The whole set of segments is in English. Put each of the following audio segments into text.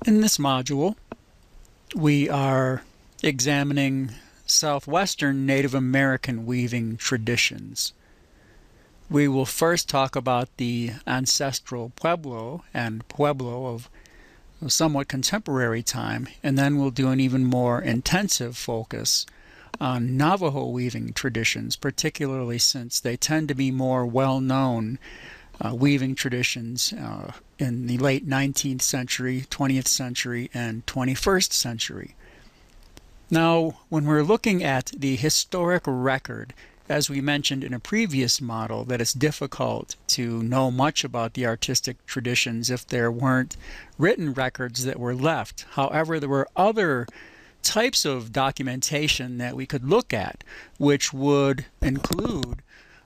In this module, we are examining Southwestern Native American weaving traditions. We will first talk about the ancestral Pueblo and Pueblo of somewhat contemporary time, and then we'll do an even more intensive focus on Navajo weaving traditions, particularly since they tend to be more well-known weaving traditions in the late 19th century, 20th century, and 21st century. Now, when we're looking at the historic record, as we mentioned in a previous model, that it's difficult to know much about the artistic traditions if there weren't written records that were left. However, there were other types of documentation that we could look at, which would include,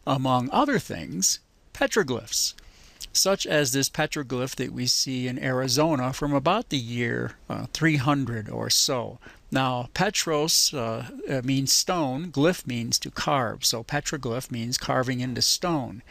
among other things, petroglyphs, such as this petroglyph that we see in Arizona from about the year 300 or so. Now, petros means stone, glyph means to carve, so petroglyph means carving into stone.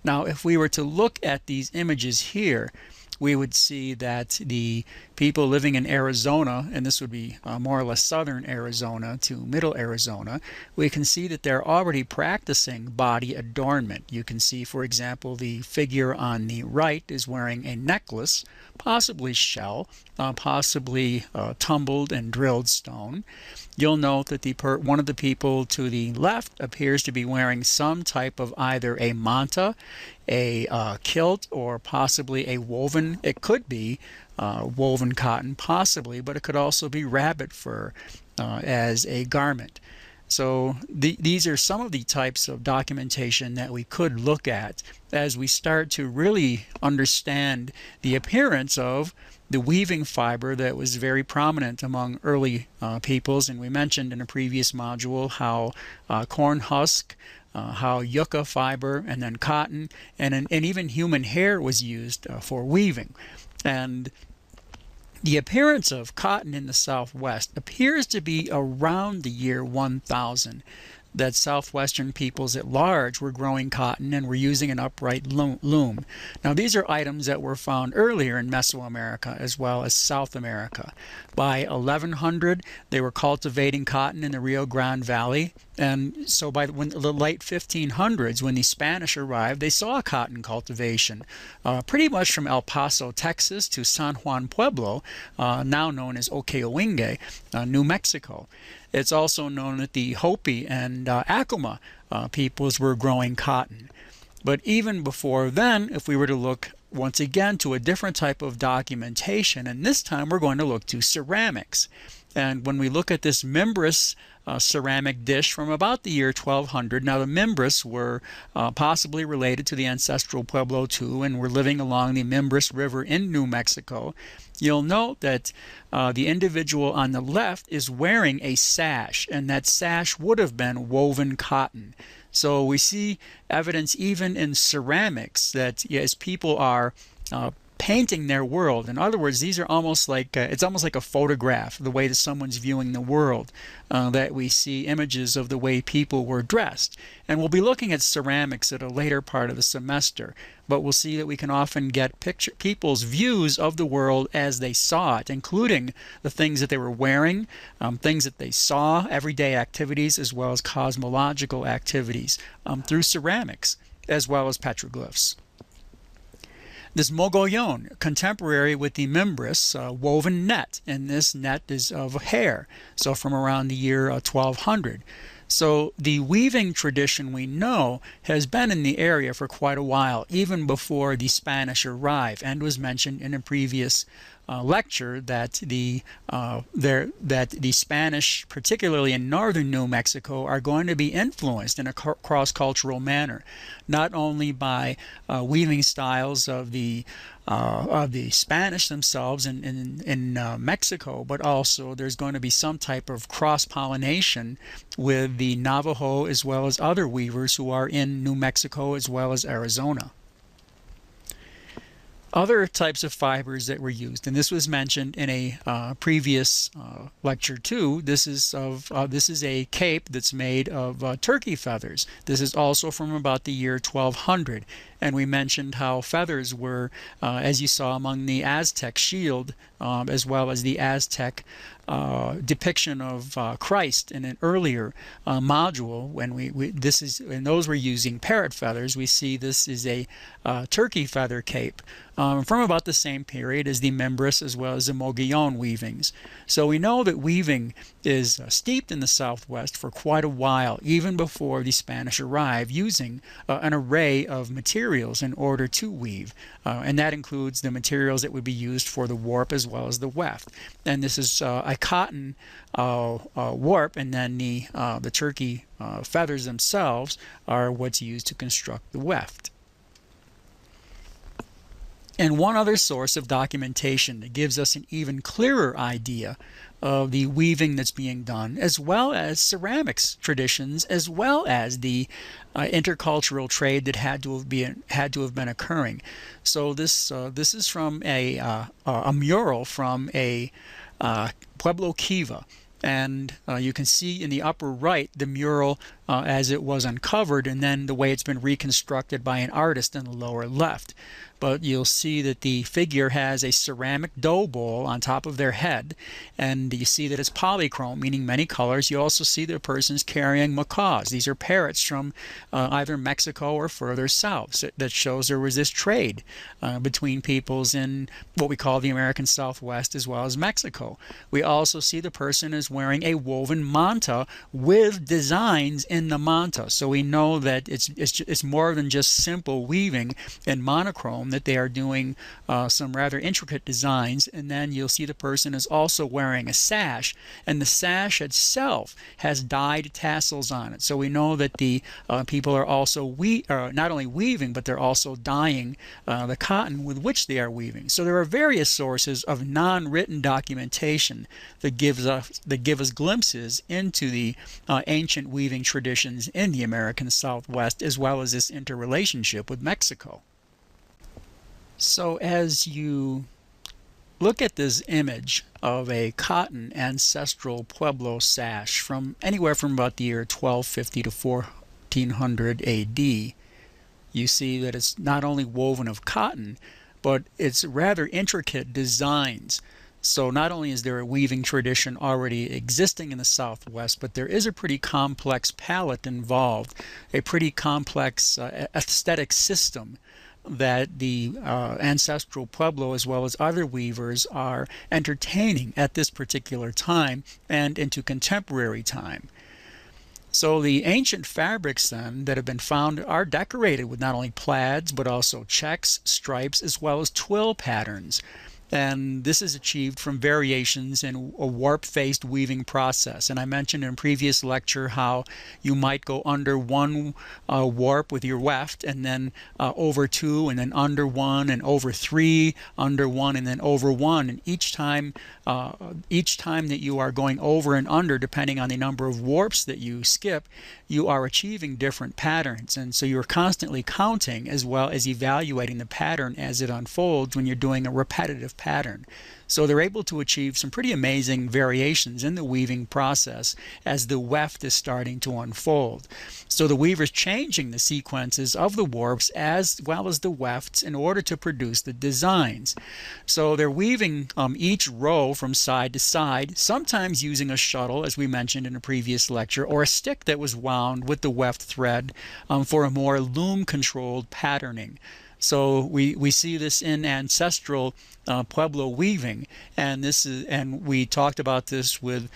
Now, if we were to look at these images here, we would see that the people living in Arizona, and this would be more or less southern Arizona to middle Arizona, we can see that they're already practicing body adornment. You can see, for example, the figure on the right is wearing a necklace, possibly shell, possibly tumbled and drilled stone. You'll note that one of the people to the left appears to be wearing some type of either a manta, a kilt, or possibly a woven, it could be woven cotton, possibly, but it could also be rabbit fur as a garment. So these are some of the types of documentation that we could look at as we start to really understand the appearance of the weaving fiber that was very prominent among early peoples. And we mentioned in a previous module how corn husk, how yucca fiber, and then cotton, and even human hair was used for weaving. And the appearance of cotton in the Southwest appears to be around the year 1000, that Southwestern peoples at large were growing cotton and were using an upright loom. Now, these are items that were found earlier in Mesoamerica as well as South America. By 1100, they were cultivating cotton in the Rio Grande Valley, and so by the late 1500s, when the Spanish arrived, they saw cotton cultivation pretty much from El Paso, Texas to San Juan Pueblo, now known as Okeowinge, New Mexico. It's also known that the Hopi and Acoma peoples were growing cotton. But even before then, if we were to look once again to a different type of documentation, and this time we're going to look to ceramics. And when we look at this Mimbres ceramic dish from about the year 1200, now the Mimbres were possibly related to the ancestral Pueblo too, and were living along the Mimbres River in New Mexico. You'll note that the individual on the left is wearing a sash, and that sash would have been woven cotton. So we see evidence even in ceramics that as people are painting their world. In other words, these are almost like it's almost like a photograph, the way that someone's viewing the world, that we see images of the way people were dressed. And we'll be looking at ceramics at a later part of the semester, but we'll see that we can often get people's views of the world as they saw it, including the things that they were wearing, things that they saw, everyday activities, as well as cosmological activities through ceramics, as well as petroglyphs. This mogollon, contemporary with the Mimbres, woven net, and this net is of hair, so from around the year 1200. So the weaving tradition we know has been in the area for quite a while, even before the Spanish arrived, and was mentioned in a previous lecture that the Spanish, particularly in northern New Mexico, are going to be influenced in a cross-cultural manner, not only by weaving styles of the Spanish themselves in Mexico, but also there's going to be some type of cross-pollination with the Navajo as well as other weavers who are in New Mexico as well as Arizona. Other types of fibers that were used, and this was mentioned in a previous lecture too. This is a cape that's made of turkey feathers. This is also from about the year 1200, and we mentioned how feathers were, as you saw among the Aztec shield, as well as the Aztec depiction of Christ in an earlier module. When and those were using parrot feathers. We see this is a turkey feather cape from about the same period as the Mimbres as well as the Mogollon weavings. So we know that weaving is steeped in the Southwest for quite a while, even before the Spanish arrived, using an array of materials in order to weave, and that includes the materials that would be used for the warp as well as the weft. And this is a cotton warp, and then the turkey feathers themselves are what's used to construct the weft. And one other source of documentation that gives us an even clearer idea of the weaving that's being done, as well as ceramics traditions, as well as the intercultural trade that had to have been occurring. So this is from a mural from a Pueblo Kiva. And you can see in the upper right the mural as it was uncovered, and then the way it's been reconstructed by an artist in the lower left. But you'll see that the figure has a ceramic dough bowl on top of their head, and you see that it's polychrome, meaning many colors. You also see the person's carrying macaws. These are parrots from either Mexico or further south. So that shows there was this trade between peoples in what we call the American Southwest as well as Mexico. We also see the person is wearing a woven manta with designs in the manta. So we know that it's more than just simple weaving and monochrome, that they are doing some rather intricate designs. And then you'll see the person is also wearing a sash, and the sash itself has dyed tassels on it. So we know that the people are also not only weaving, but they're also dyeing the cotton with which they are weaving. So there are various sources of non-written documentation that give us glimpses into the ancient weaving traditions in the American Southwest, as well as this interrelationship with Mexico. So as you look at this image of a cotton ancestral Pueblo sash from anywhere from about the year 1250 to 1400 AD, you see that it's not only woven of cotton, but it's rather intricate designs. So not only is there a weaving tradition already existing in the Southwest, but there is a pretty complex palette involved, a pretty complex aesthetic system that the ancestral Pueblo as well as other weavers are entertaining at this particular time and into contemporary time. So the ancient fabrics then that have been found are decorated with not only plaids but also checks, stripes, as well as twill patterns. And this is achieved from variations in a warp-faced weaving process. And I mentioned in a previous lecture how you might go under one warp with your weft, and then over two, and then under one, and over three, under one, and then over one. And each time that you are going over and under, depending on the number of warps that you skip, you are achieving different patterns. And so you're constantly counting as well as evaluating the pattern as it unfolds when you're doing a repetitive pattern. So they're able to achieve some pretty amazing variations in the weaving process as the weft is starting to unfold. So the weaver's changing the sequences of the warps as well as the wefts in order to produce the designs. So they're weaving each row from side to side, sometimes using a shuttle, as we mentioned in a previous lecture, or a stick that was wound with the weft thread for a more loom-controlled patterning. So we see this in ancestral Pueblo weaving, and we talked about this with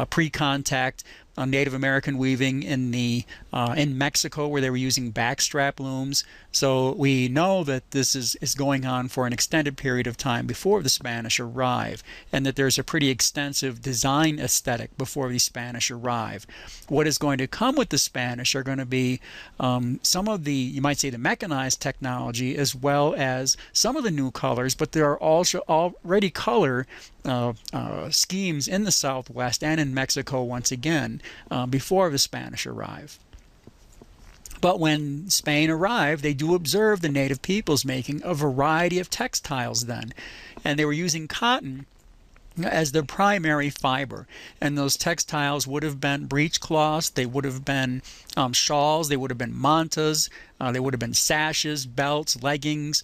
pre-contact Native American weaving in Mexico, where they were using backstrap looms. So we know that this is going on for an extended period of time before the Spanish arrive, and that there's a pretty extensive design aesthetic before the Spanish arrive. What is going to come with the Spanish are going to be some of the, you might say, the mechanized technology, as well as some of the new colors, but there are also already color schemes in the Southwest and in Mexico once again before the Spanish arrive. But when Spain arrived, they do observe the native peoples making a variety of textiles then, and they were using cotton as their primary fiber. And those textiles would have been breechcloths, they would have been shawls, they would have been mantas, they would have been sashes, belts, leggings,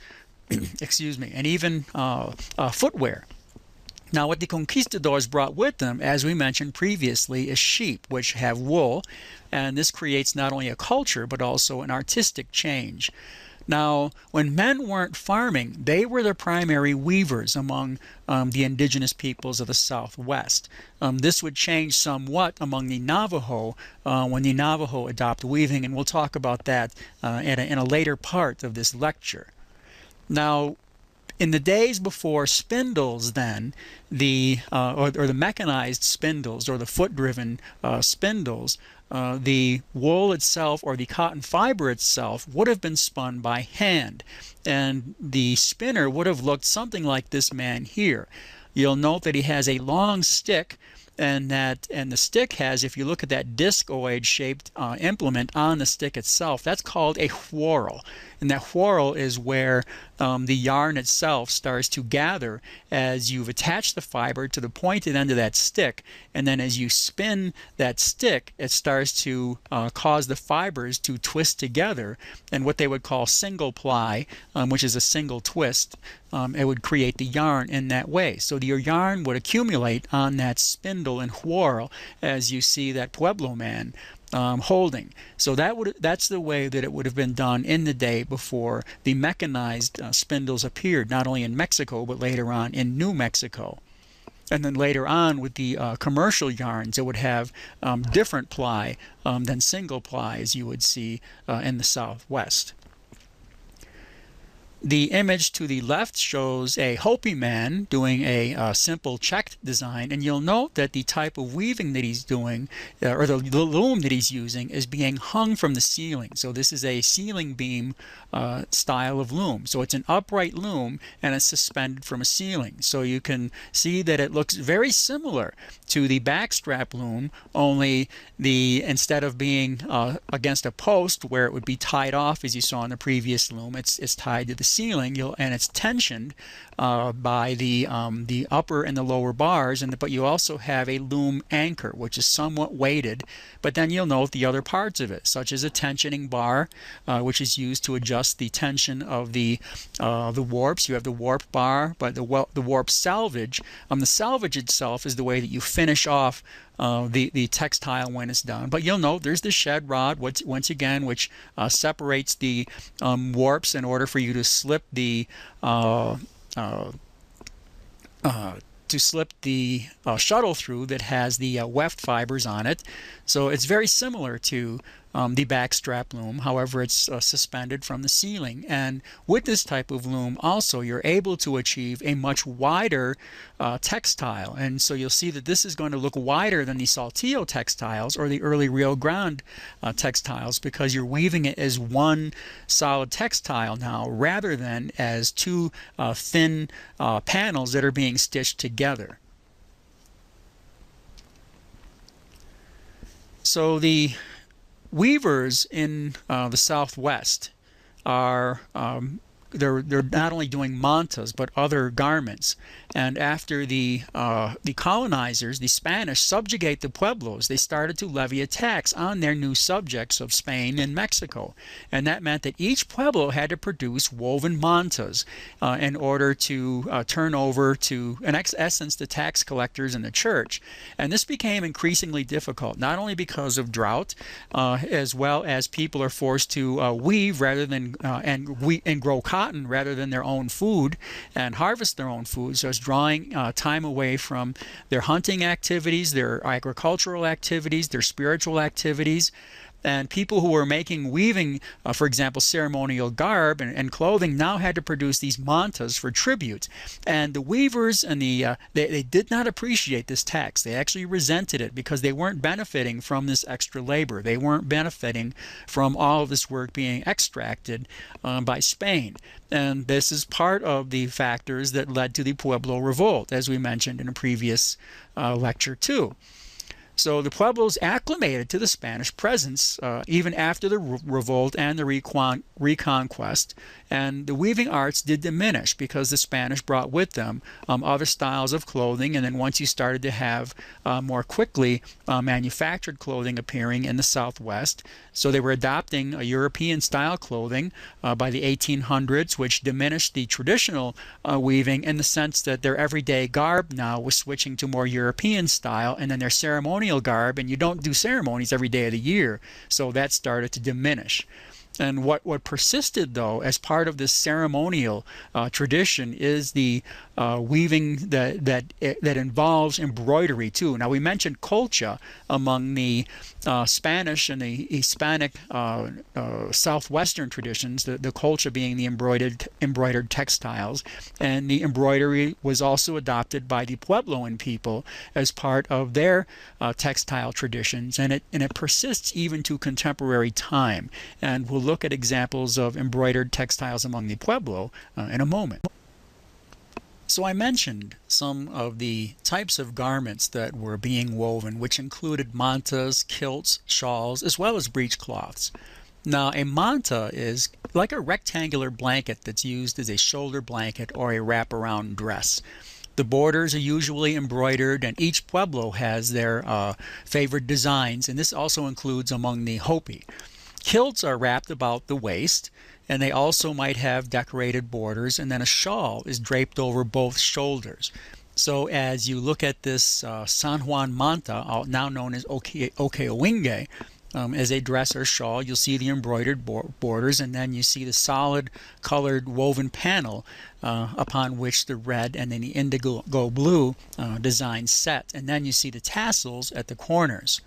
excuse me, and even footwear. Now, what the conquistadors brought with them, as we mentioned previously, is sheep, which have wool, and this creates not only a culture but also an artistic change. Now, when men weren't farming, they were the primary weavers among the indigenous peoples of the Southwest. This would change somewhat among the Navajo when the Navajo adopt weaving, and we'll talk about that in a later part of this lecture. Now, in the days before spindles, then, or the mechanized spindles or the foot-driven spindles, the wool itself or the cotton fiber itself would have been spun by hand, and the spinner would have looked something like this man here. You'll note that he has a long stick, and the stick has, if you look at that discoid shaped implement on the stick itself, that's called a whorl. And that whorl is where the yarn itself starts to gather as you've attached the fiber to the pointed end of that stick, and then as you spin that stick, it starts to cause the fibers to twist together, and what they would call single ply, which is a single twist, it would create the yarn in that way. So your yarn would accumulate on that spindle and whorl as you see that Pueblo man holding. So that's the way that it would have been done in the day before the mechanized spindles appeared, not only in Mexico but later on in New Mexico. And then later on with the commercial yarns, it would have different ply than single ply as you would see in the Southwest. The image to the left shows a Hopi man doing a simple checked design, and you'll note that the type of weaving that he's doing, or the loom that he's using, is being hung from the ceiling. So this is a ceiling beam style of loom. So it's an upright loom and it's suspended from a ceiling. So you can see that it looks very similar to the backstrap loom, only instead of being against a post where it would be tied off as you saw in the previous loom, it's tied to the ceiling, and it's tensioned by the upper and the lower bars, but you also have a loom anchor, which is somewhat weighted. But then you'll note the other parts of it, such as a tensioning bar, which is used to adjust the tension of the warps. You have the warp bar, but the warp salvage. The salvage itself is the way that you finish off the textile when it's done. But you'll note there's the shed rod, once again, which separates the warps in order for you to slip the shuttle through that has the weft fibers on it. So it's very similar to the backstrap loom, however it's suspended from the ceiling. And with this type of loom also you're able to achieve a much wider textile, and so you'll see that this is going to look wider than the Saltillo textiles or the early Rio Grande textiles, because you're weaving it as one solid textile now rather than as two thin panels that are being stitched together. So the weavers in the Southwest are they're not only doing mantas but other garments. And after the colonizers, the Spanish, subjugate the Pueblos, they started to levy a tax on their new subjects of Spain and Mexico. And that meant that each Pueblo had to produce woven mantas in order to turn over to, in essence, the tax collectors in the church. And this became increasingly difficult, not only because of drought, as well as people are forced to weave rather than and grow cotton rather than their own food and harvest their own food. So it's drawing time away from their hunting activities, their agricultural activities, their spiritual activities. And people who were making weaving, for example, ceremonial garb and clothing, now had to produce these mantas for tribute. And the weavers and they did not appreciate this tax. They actually resented it because they weren't benefiting from this extra labor. They weren't benefiting from all of this work being extracted by Spain. And this is part of the factors that led to the Pueblo Revolt, as we mentioned in a previous lecture too. So the Pueblos acclimated to the Spanish presence even after the revolt and the reconquest, and the weaving arts did diminish because the Spanish brought with them other styles of clothing, and then once you started to have more quickly manufactured clothing appearing in the Southwest, so they were adopting a European style clothing by the 1800s, which diminished the traditional weaving in the sense that their everyday garb now was switching to more European style, and then their ceremonial garb, and you don't do ceremonies every day of the year, so that started to diminish. And what persisted, though, as part of this ceremonial tradition is the weaving that involves embroidery too. Now, we mentioned colcha among the Spanish and the Hispanic southwestern traditions, the colcha being the embroidered textiles, and the embroidery was also adopted by the Puebloan people as part of their textile traditions, and it persists even to contemporary time. And we'll look at examples of embroidered textiles among the Pueblo in a moment. So I mentioned some of the types of garments that were being woven, which included mantas, kilts, shawls, as well as breechcloths. Now, a manta is like a rectangular blanket that's used as a shoulder blanket or a wraparound dress. The borders are usually embroidered, and each Pueblo has their favorite designs, and this also includes among the Hopi. Kilts are wrapped about the waist, and they also might have decorated borders, and then a shawl is draped over both shoulders. So as you look at this San Juan manta, now known as Okeowinge, as a dress or shawl, you'll see the embroidered borders, and then you see the solid colored woven panel upon which the red and then the indigo blue design set, and then you see the tassels at the corners.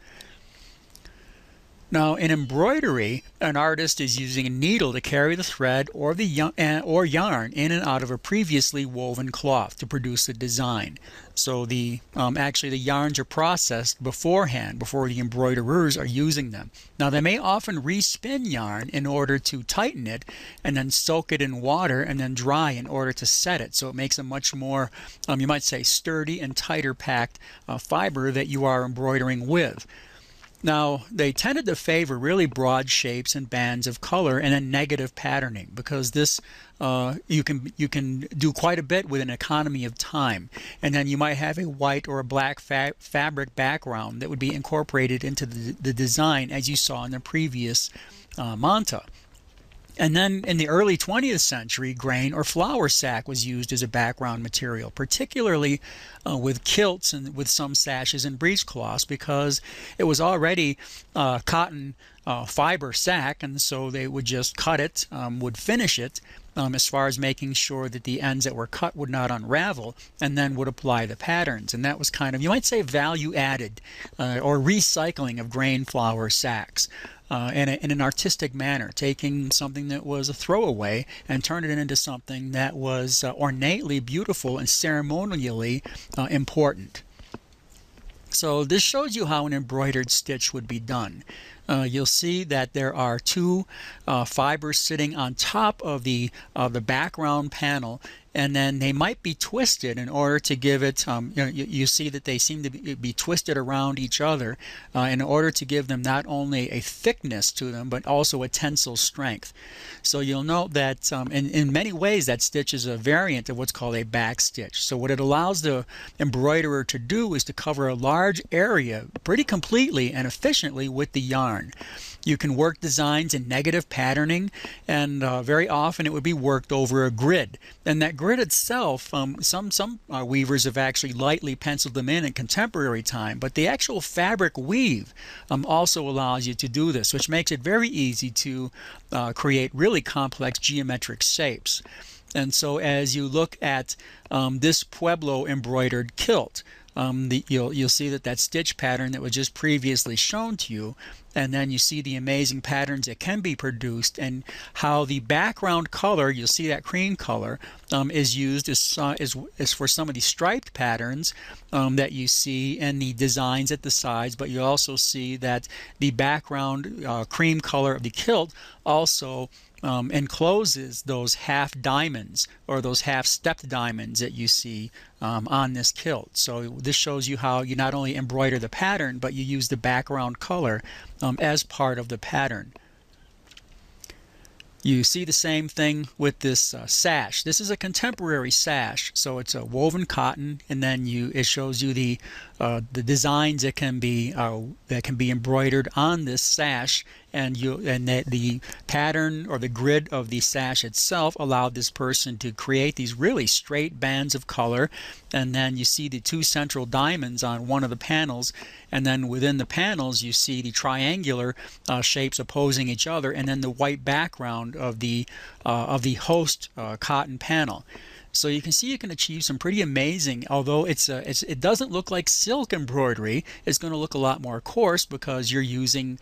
Now, in embroidery, an artist is using a needle to carry the thread or yarn in and out of a previously woven cloth to produce the design. So actually the yarns are processed beforehand, before the embroiderers are using them. Now, they may often respin yarn in order to tighten it, and then soak it in water and then dry in order to set it. So it makes a much more, you might say, sturdy and tighter packed fiber that you are embroidering with. Now, they tended to favor really broad shapes and bands of color and then negative patterning, because this you can do quite a bit with an economy of time. And then you might have a white or a black fabric background that would be incorporated into the design, as you saw in the previous manta. And then in the early 20th century, grain or flour sack was used as a background material, particularly with kilts and with some sashes and breechcloths, because it was already cotton fiber sack, and so they would just cut it, would finish it as far as making sure that the ends that were cut would not unravel, and then would apply the patterns. And that was kind of, you might say, value added or recycling of grain flour sacks. In an artistic manner, taking something that was a throwaway and turning it into something that was ornately beautiful and ceremonially important. So this shows you how an embroidered stitch would be done. You'll see that there are two fibers sitting on top of the background panel, and then they might be twisted in order to give it, you see that they seem to be twisted around each other in order to give them not only a thickness to them, but also a tensile strength. So you'll note that in many ways that stitch is a variant of what's called a back stitch. So what it allows the embroiderer to do is to cover a large area pretty completely and efficiently with the yarn. You can work designs in negative patterning, and very often it would be worked over a grid. And that grid itself, some weavers have actually lightly penciled them in contemporary time, but the actual fabric weave also allows you to do this, which makes it very easy to create really complex geometric shapes. And so as you look at this Pueblo embroidered kilt, you'll see that stitch pattern that was just previously shown to you and then you see the amazing patterns that can be produced, and how the background color, you'll see that cream color, is used as for some of the striped patterns that you see in the designs at the sides. But you also see that the background cream color of the kilt also encloses those half diamonds, or those half stepped diamonds that you see on this kilt. So this shows you how you not only embroider the pattern, but you use the background color as part of the pattern. You see the same thing with this sash. This is a contemporary sash, so it's a woven cotton, and then it shows you the designs that can be embroidered on this sash, and the pattern or the grid of the sash itself allowed this person to create these really straight bands of color. And then you see the two central diamonds on one of the panels, and then within the panels you see the triangular shapes opposing each other, and then the white background of the host cotton panel. So you can see you can achieve some pretty amazing, although it doesn't look like silk embroidery. It's going to look a lot more coarse because you're using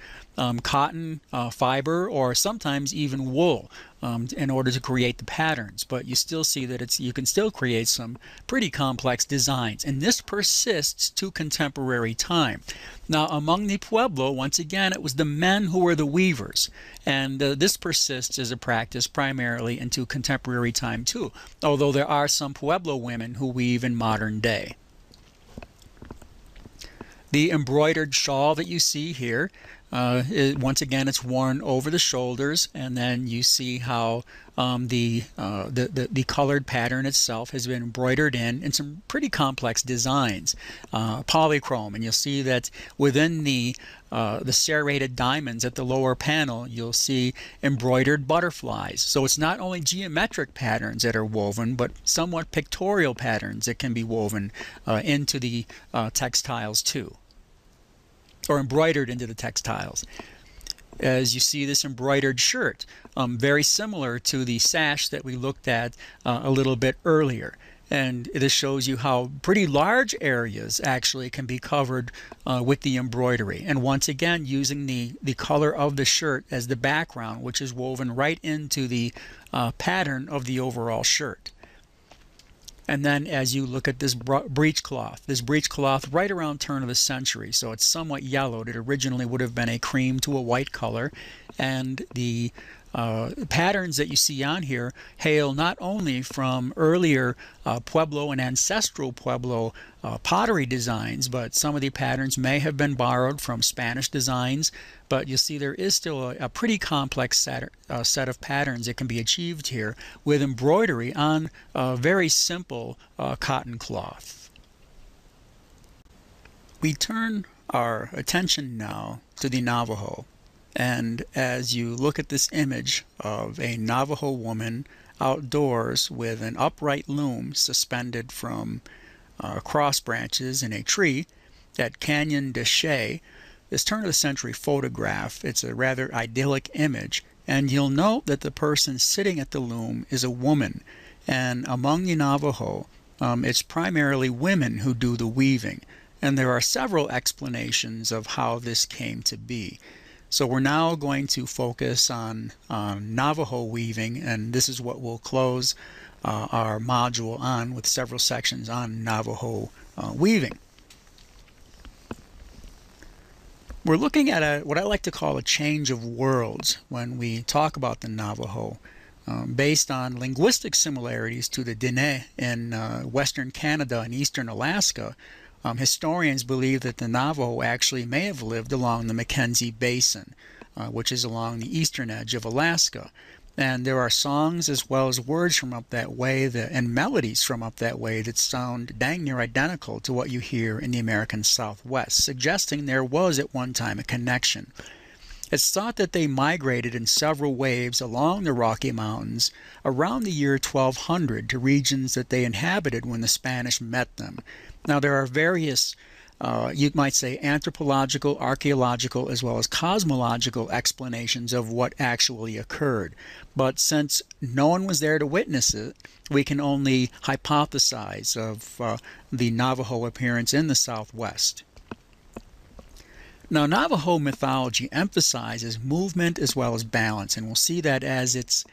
cotton fiber, or sometimes even wool, in order to create the patterns. But you still see that you can still create some pretty complex designs, and this persists to contemporary time. Now, among the Pueblo, once again, it was the men who were the weavers, and this persists as a practice primarily into contemporary time too, although there are some Pueblo women who weave in modern day. The embroidered shawl that you see here, once again, it's worn over the shoulders, and then you see how the colored pattern itself has been embroidered in some pretty complex designs, polychrome, and you'll see that within the serrated diamonds at the lower panel, you'll see embroidered butterflies. So it's not only geometric patterns that are woven, but somewhat pictorial patterns that can be woven into the textiles too, or embroidered into the textiles. As you see this embroidered shirt, very similar to the sash that we looked at a little bit earlier. And this shows you how pretty large areas actually can be covered with the embroidery. And once again, using the color of the shirt as the background, which is woven right into the pattern of the overall shirt. And then as you look at this breechcloth right around turn of the century, so it's somewhat yellowed. It originally would have been a cream to a white color, and the patterns that you see on here hail not only from earlier Pueblo and ancestral Pueblo pottery designs, but some of the patterns may have been borrowed from Spanish designs. But you'll see there is still a pretty complex set of patterns that can be achieved here with embroidery on very simple cotton cloth. We turn our attention now to the Navajo. And as you look at this image of a Navajo woman outdoors with an upright loom suspended from cross branches in a tree at Canyon de Chelly, this turn-of-the-century photograph, it's a rather idyllic image, and you'll note that the person sitting at the loom is a woman. And among the Navajo, it's primarily women who do the weaving. And there are several explanations of how this came to be. So we're now going to focus on Navajo weaving, and this is what we'll close our module on, with several sections on Navajo weaving. We're looking at what I like to call a change of worlds when we talk about the Navajo, based on linguistic similarities to the Diné in western Canada and eastern Alaska. Historians believe that the Navajo actually may have lived along the Mackenzie Basin, which is along the eastern edge of Alaska. And there are songs as well as words from up that way and melodies from up that way that sound dang near identical to what you hear in the American Southwest, suggesting there was at one time a connection. It's thought that they migrated in several waves along the Rocky Mountains around the year 1200 to regions that they inhabited when the Spanish met them. Now, there are various, you might say, anthropological, archaeological, as well as cosmological explanations of what actually occurred. But since no one was there to witness it, we can only hypothesize of the Navajo appearance in the Southwest. Now, Navajo mythology emphasizes movement as well as balance, and we'll see that as it's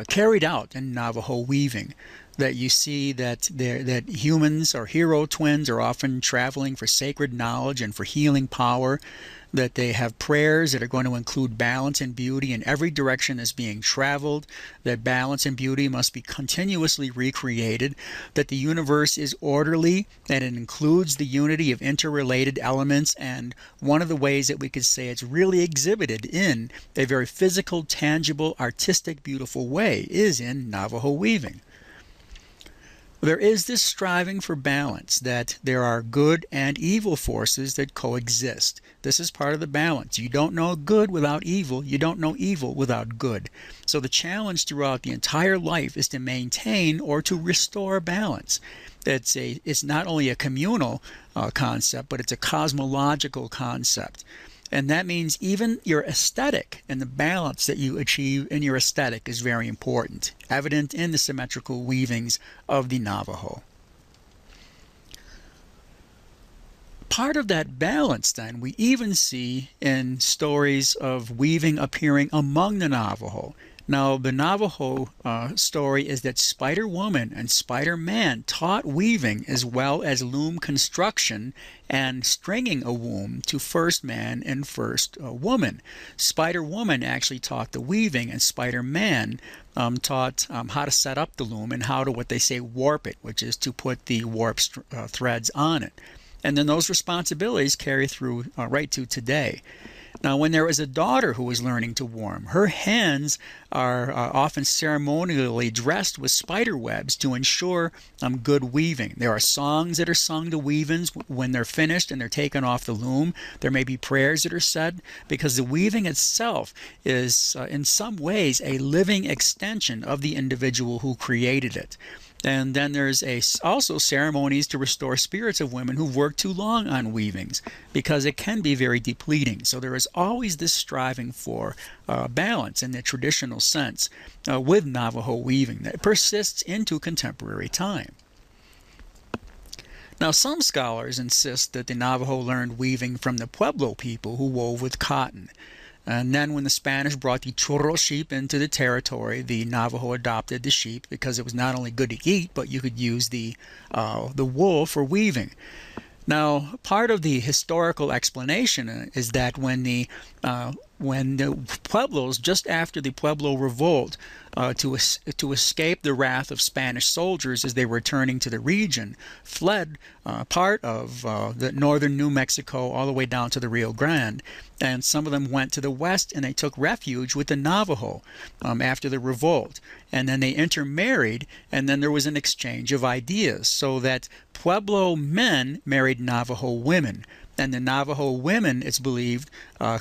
carried out in Navajo weaving. That you see that humans or hero twins are often traveling for sacred knowledge and for healing power, that they have prayers that are going to include balance and beauty in every direction as being traveled, that balance and beauty must be continuously recreated, that the universe is orderly, and it includes the unity of interrelated elements, and one of the ways that we could say it's really exhibited in a very physical, tangible, artistic, beautiful way is in Navajo weaving. There is this striving for balance, that there are good and evil forces that coexist. This is part of the balance. You don't know good without evil. You don't know evil without good. So the challenge throughout the entire life is to maintain or to restore balance. It's not only a communal concept, but it's a cosmological concept. And that means even your aesthetic and the balance that you achieve in your aesthetic is very important, evident in the symmetrical weavings of the Navajo. Part of that balance, then, we even see in stories of weaving appearing among the Navajo. Now, the Navajo story is that Spider Woman and Spider Man taught weaving as well as loom construction and stringing a loom to first man and first woman. Spider Woman actually taught the weaving, and Spider Man taught how to set up the loom and how to, what they say, warp it, which is to put the warp threads on it. And then those responsibilities carry through right to today. Now, when there is a daughter who is learning to warm, her hands are often ceremonially dressed with spider webs to ensure good weaving. There are songs that are sung to weave-ins when they're finished and they're taken off the loom. There may be prayers that are said, because the weaving itself is in some ways a living extension of the individual who created it. And then there's also ceremonies to restore spirits of women who've worked too long on weavings, because it can be very depleting. So there is always this striving for balance in the traditional sense with Navajo weaving that persists into contemporary time. Now, some scholars insist that the Navajo learned weaving from the Pueblo people who wove with cotton. And then when the Spanish brought the churro sheep into the territory, the Navajo adopted the sheep because it was not only good to eat, but you could use the wool for weaving. Now, part of the historical explanation is that when the Pueblos, just after the Pueblo revolt, to escape the wrath of Spanish soldiers as they were returning to the region, fled part of the northern New Mexico all the way down to the Rio Grande. And some of them went to the west and they took refuge with the Navajo after the revolt. And then they intermarried, and then there was an exchange of ideas, so that Pueblo men married Navajo women. And the Navajo women, it's believed,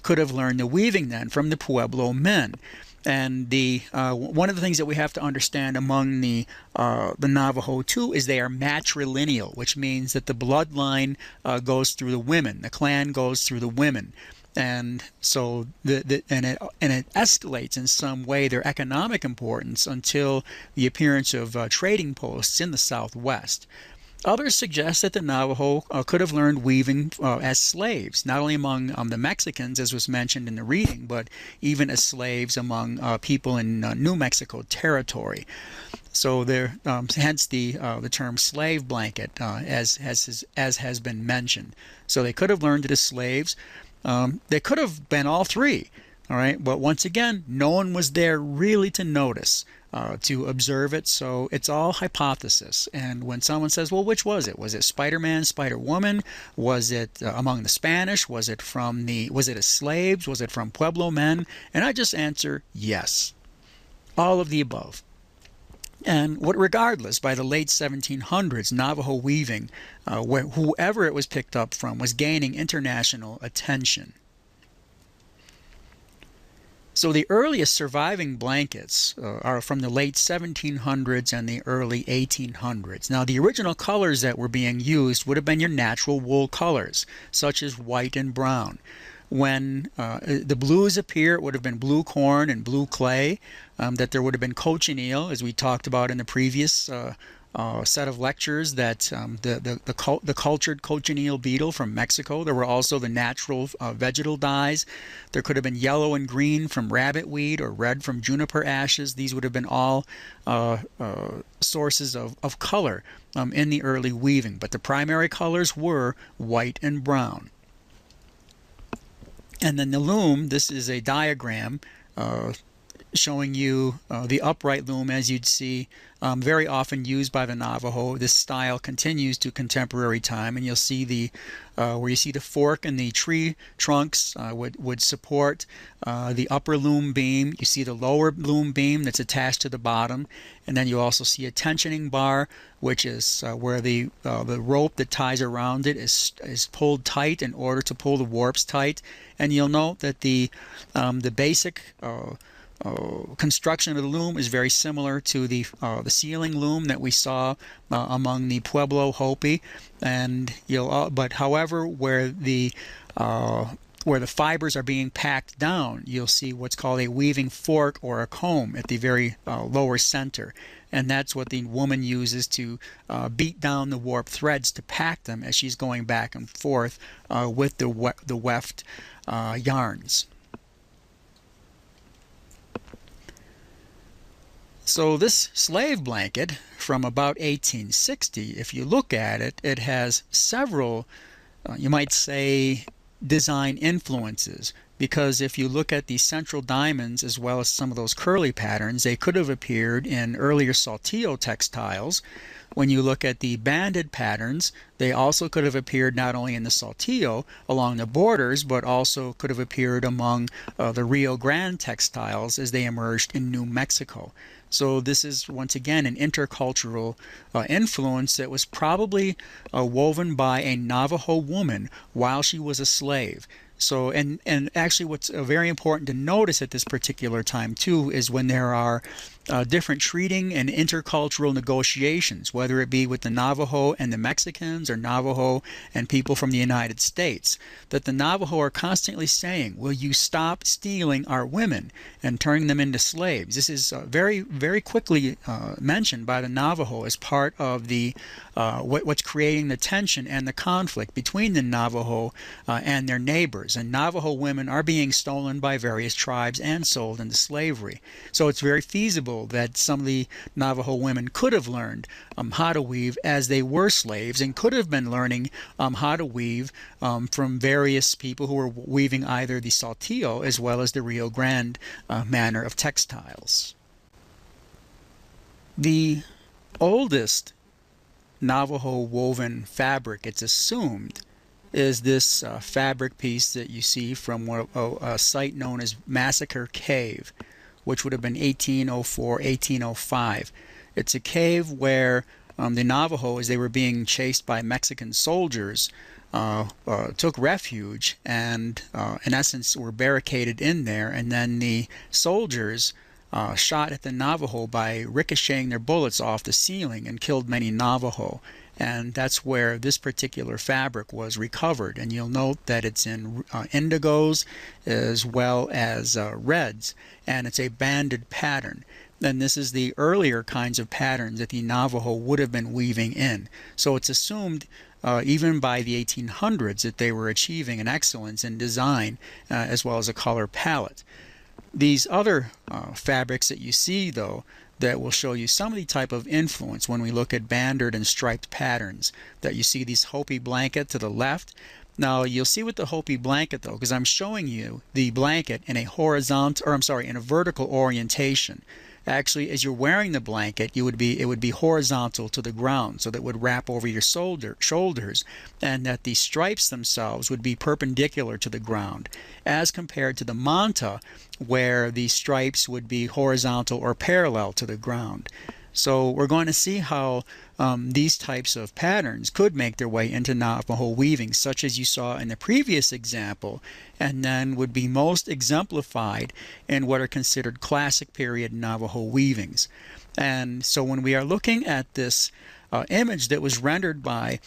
could have learned the weaving then from the Pueblo men. And one of the things that we have to understand among the Navajo too is they are matrilineal, which means that the bloodline goes through the women, the clan goes through the women. And so it escalates in some way their economic importance until the appearance of trading posts in the Southwest. Others suggest that the Navajo could have learned weaving as slaves, not only among the Mexicans, as was mentioned in the reading, but even as slaves among people in New Mexico territory. So there, hence the term slave blanket, as has been mentioned. So they could have learned it as slaves. They could have been all three. All right, but once again, no one was there really to notice, to observe it, so it's all hypothesis. And when someone says, well, which was it? Was it Spider-Man, Spider-Woman? Was it among the Spanish? Was it as slaves? Was it from Pueblo men? And I just answer yes. All of the above. And regardless, by the late 1700s, Navajo weaving, whoever it was picked up from, was gaining international attention. So the earliest surviving blankets are from the late 1700s and the early 1800s. Now, the original colors that were being used would have been your natural wool colors, such as white and brown. When the blues appear, it would have been blue corn and blue clay, that there would have been cochineal, as we talked about in the previous set of lectures that the cultured cochineal beetle from Mexico. There were also the natural vegetal dyes. There could have been yellow and green from rabbit weed or red from juniper ashes. These would have been all sources of color in the early weaving. But the primary colors were white and brown. And then the loom, this is a diagram showing you the upright loom, as you'd see very often used by the Navajo. This style continues to contemporary time, and you'll see the where you see the fork and the tree trunks would support the upper loom beam. You see the lower loom beam that's attached to the bottom, and then you also see a tensioning bar, which is where the rope that ties around it is pulled tight in order to pull the warps tight. And you'll note that the basic construction of the loom is very similar to the ceiling loom that we saw among the Pueblo Hopi, and but however, where the fibers are being packed down, you'll see what's called a weaving fork or a comb at the very lower center, and that's what the woman uses to beat down the warp threads to pack them as she's going back and forth with the weft yarns. So this slave blanket from about 1860, if you look at it, it has several, you might say, design influences. Because if you look at the central diamonds as well as some of those curly patterns, they could have appeared in earlier Saltillo textiles. When you look at the banded patterns, they also could have appeared not only in the Saltillo along the borders, but also could have appeared among the Rio Grande textiles as they emerged in New Mexico. So this is once again an intercultural influence that was probably woven by a Navajo woman while she was a slave. So, and actually what's very important to notice at this particular time too is when there are different treating and intercultural negotiations, whether it be with the Navajo and the Mexicans or Navajo and people from the United States, that the Navajo are constantly saying, will you stop stealing our women and turning them into slaves? This is very, very quickly mentioned by the Navajo as part of the what's creating the tension and the conflict between the Navajo and their neighbors. And Navajo women are being stolen by various tribes and sold into slavery. So it's very feasible that some of the Navajo women could have learned how to weave as they were slaves, and could have been learning how to weave from various people who were weaving either the Saltillo as well as the Rio Grande manner of textiles. The oldest Navajo woven fabric, it's assumed, is this fabric piece that you see from a site known as Massacre Cave, which would have been 1804, 1805. It's a cave where the Navajo, as they were being chased by Mexican soldiers, took refuge and in essence were barricaded in there, and then the soldiers shot at the Navajo by ricocheting their bullets off the ceiling and killed many Navajo. And that's where this particular fabric was recovered. And you'll note that it's in indigos as well as reds, and it's a banded pattern. And this is the earlier kinds of patterns that the Navajo would have been weaving in. So it's assumed even by the 1800s that they were achieving an excellence in design as well as a color palette. These other fabrics that you see, though, that will show you some of the type of influence when we look at banded and striped patterns, that you see these Hopi blanket to the left. Now you'll see with the Hopi blanket, though, because I'm showing you the blanket in a horizontal, or I'm sorry, in a vertical orientation. Actually, as you're wearing the blanket, it would be horizontal to the ground, so that it would wrap over your shoulders, and that the stripes themselves would be perpendicular to the ground, as compared to the manta, where the stripes would be horizontal or parallel to the ground. So we're going to see how these types of patterns could make their way into Navajo weaving, such as you saw in the previous example, and then would be most exemplified in what are considered classic period Navajo weavings. And so when we are looking at this image that was rendered by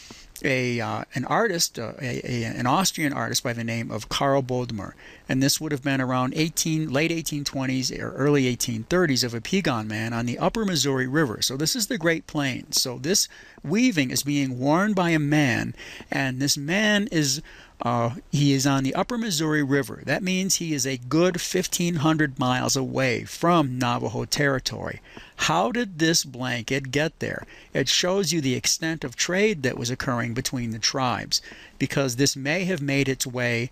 an artist, an Austrian artist by the name of Karl Bodmer, and this would have been around late 1820s or early 1830s, of a Piegan man on the upper Missouri River. So this is the Great Plains. So this weaving is being worn by a man, and this man is he is on the upper Missouri River. That means he is a good 1,500 miles away from Navajo territory. How did this blanket get there? It shows you the extent of trade that was occurring between the tribes, because this may have made its way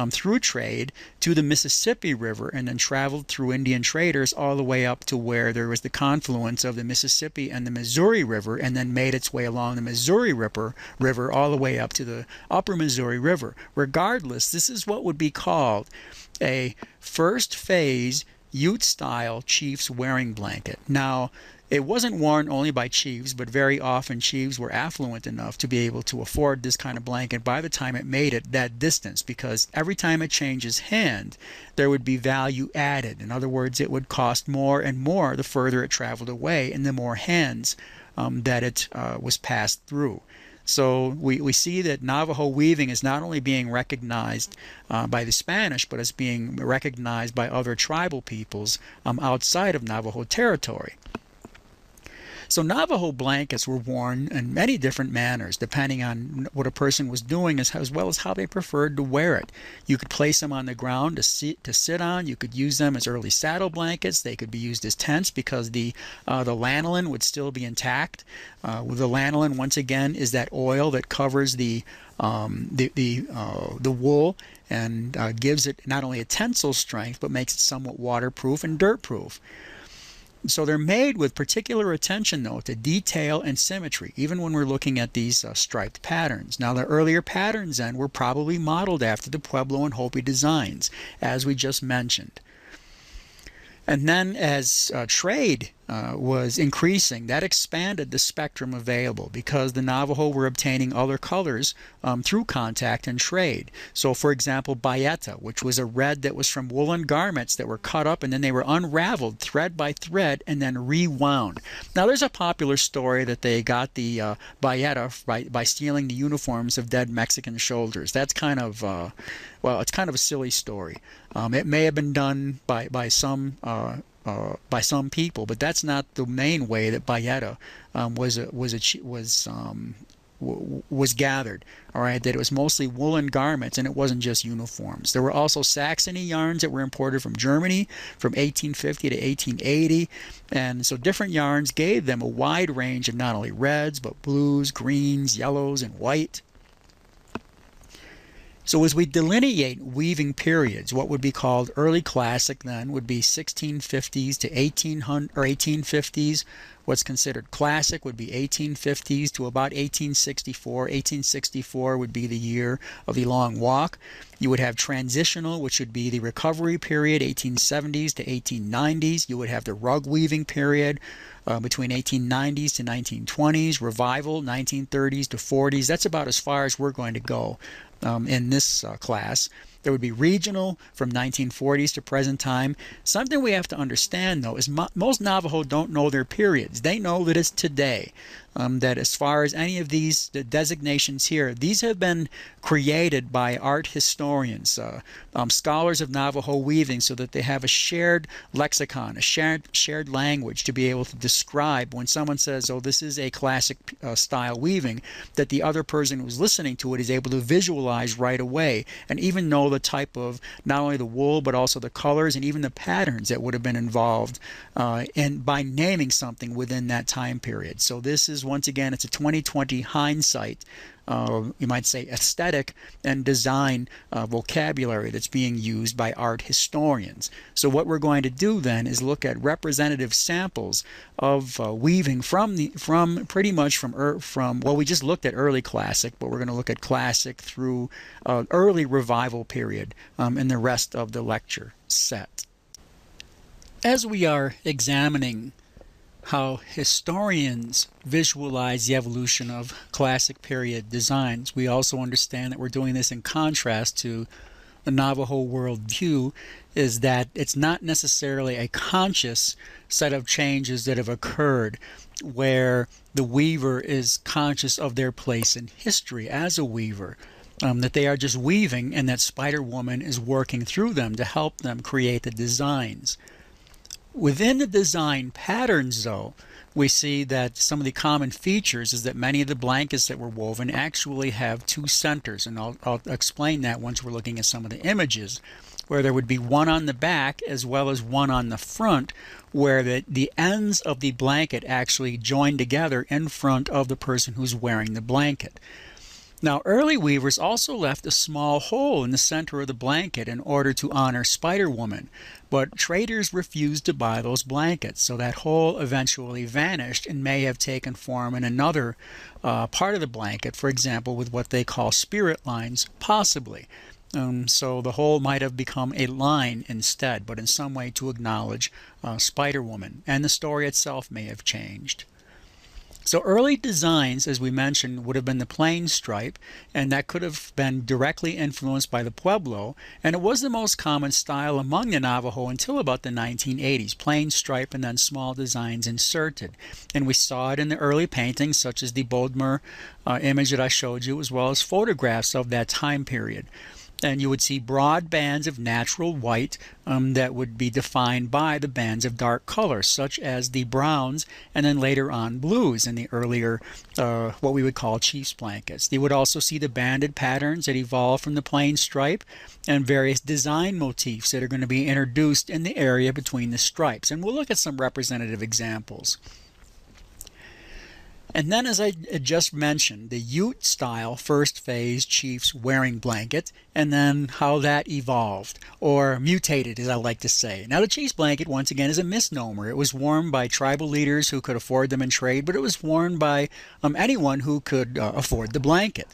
through trade to the Mississippi River and then traveled through Indian traders all the way up to where there was the confluence of the Mississippi and the Missouri River, and then made its way along the Missouri River all the way up to the upper Missouri River. Regardless, this is what would be called a first phase Ute-style chief's wearing blanket. Now, it wasn't worn only by chiefs, but very often chiefs were affluent enough to be able to afford this kind of blanket by the time it made it that distance, because every time it changes hand, there would be value added. In other words, it would cost more and more the further it traveled away and the more hands that it was passed through. So we see that Navajo weaving is not only being recognized by the Spanish, but it's being recognized by other tribal peoples outside of Navajo territory. So Navajo blankets were worn in many different manners, depending on what a person was doing, as well as how they preferred to wear it. You could place them on the ground to sit on. You could use them as early saddle blankets. They could be used as tents because the lanolin would still be intact. The lanolin, once again, is that oil that covers the wool and gives it not only a tensile strength, but makes it somewhat waterproof and dirt-proof. So they're made with particular attention, though, to detail and symmetry, even when we're looking at these striped patterns. Now, the earlier patterns then were probably modeled after the Pueblo and Hopi designs, as we just mentioned. And then as trade was increasing, that expanded the spectrum available, because the Navajo were obtaining other colors through contact and trade. So, for example, bayeta, which was a red that was from woolen garments that were cut up and then they were unraveled thread by thread and then rewound. Now, there's a popular story that they got the bayeta by stealing the uniforms of dead Mexican soldiers. That's kind of well, it's kind of a silly story. It may have been done by some people, but that's not the main way that bayeta was gathered. All right, that it was mostly woolen garments, and it wasn't just uniforms. There were also Saxony yarns that were imported from Germany from 1850 to 1880, and so different yarns gave them a wide range of not only reds but blues, greens, yellows, and white. So as we delineate weaving periods, what would be called early classic then would be 1650s to 1800 or 1850s. What's considered classic would be 1850s to about 1864. 1864 would be the year of the Long Walk. You would have transitional, which would be the recovery period, 1870s to 1890s. You would have the rug weaving period between 1890s to 1920s. Revival, 1930s to 40s. That's about as far as we're going to go in this class. There would be regional from 1940s to present time. Something we have to understand, though, is most Navajo don't know their periods. They know that it's today. That as far as any of these designations here, these have been created by art historians, scholars of Navajo weaving, so that they have a shared lexicon, a shared language to be able to describe when someone says, oh, this is a classic style weaving, that the other person who's listening to it is able to visualize right away and even know the type of not only the wool but also the colors and even the patterns that would have been involved and by naming something within that time period. So this is, once again, it's a 2020 hindsight, you might say aesthetic and design vocabulary that's being used by art historians. So what we're going to do then is look at representative samples of weaving from pretty much from well, we just looked at early classic, but we're going to look at classic through early revival period in the rest of the lecture set. As we are examining how historians visualize the evolution of classic period designs, we also understand that we're doing this in contrast to the Navajo worldview is that it's not necessarily a conscious set of changes that have occurred where the weaver is conscious of their place in history as a weaver. That they are just weaving and that Spider-Woman is working through them to help them create the designs. Within the design patterns, though, we see that some of the common features is that many of the blankets that were woven actually have two centers, and I'll explain that once we're looking at some of the images, where there would be one on the back as well as one on the front, where the ends of the blanket actually join together in front of the person who's wearing the blanket. Now, early weavers also left a small hole in the center of the blanket in order to honor Spider-Woman, but traders refused to buy those blankets, so that hole eventually vanished and may have taken form in another part of the blanket, for example, with what they call spirit lines, possibly. So the hole might have become a line instead, but in some way to acknowledge Spider-Woman, and the story itself may have changed. So early designs, as we mentioned, would have been the plain stripe, and that could have been directly influenced by the Pueblo, and it was the most common style among the Navajo until about the 1980s, plain stripe and then small designs inserted. And we saw it in the early paintings, such as the Bodmer image that I showed you, as well as photographs of that time period. And you would see broad bands of natural white that would be defined by the bands of dark color, such as the browns and then later on blues in the earlier what we would call chief's blankets. You would also see the banded patterns that evolved from the plain stripe and various design motifs that are going to be introduced in the area between the stripes. And we'll look at some representative examples. And then, as I just mentioned, the Ute style first phase chief's wearing blanket, and then how that evolved, or mutated as I like to say. Now the chief's blanket, once again, is a misnomer. It was worn by tribal leaders who could afford them in trade, but it was worn by anyone who could afford the blanket.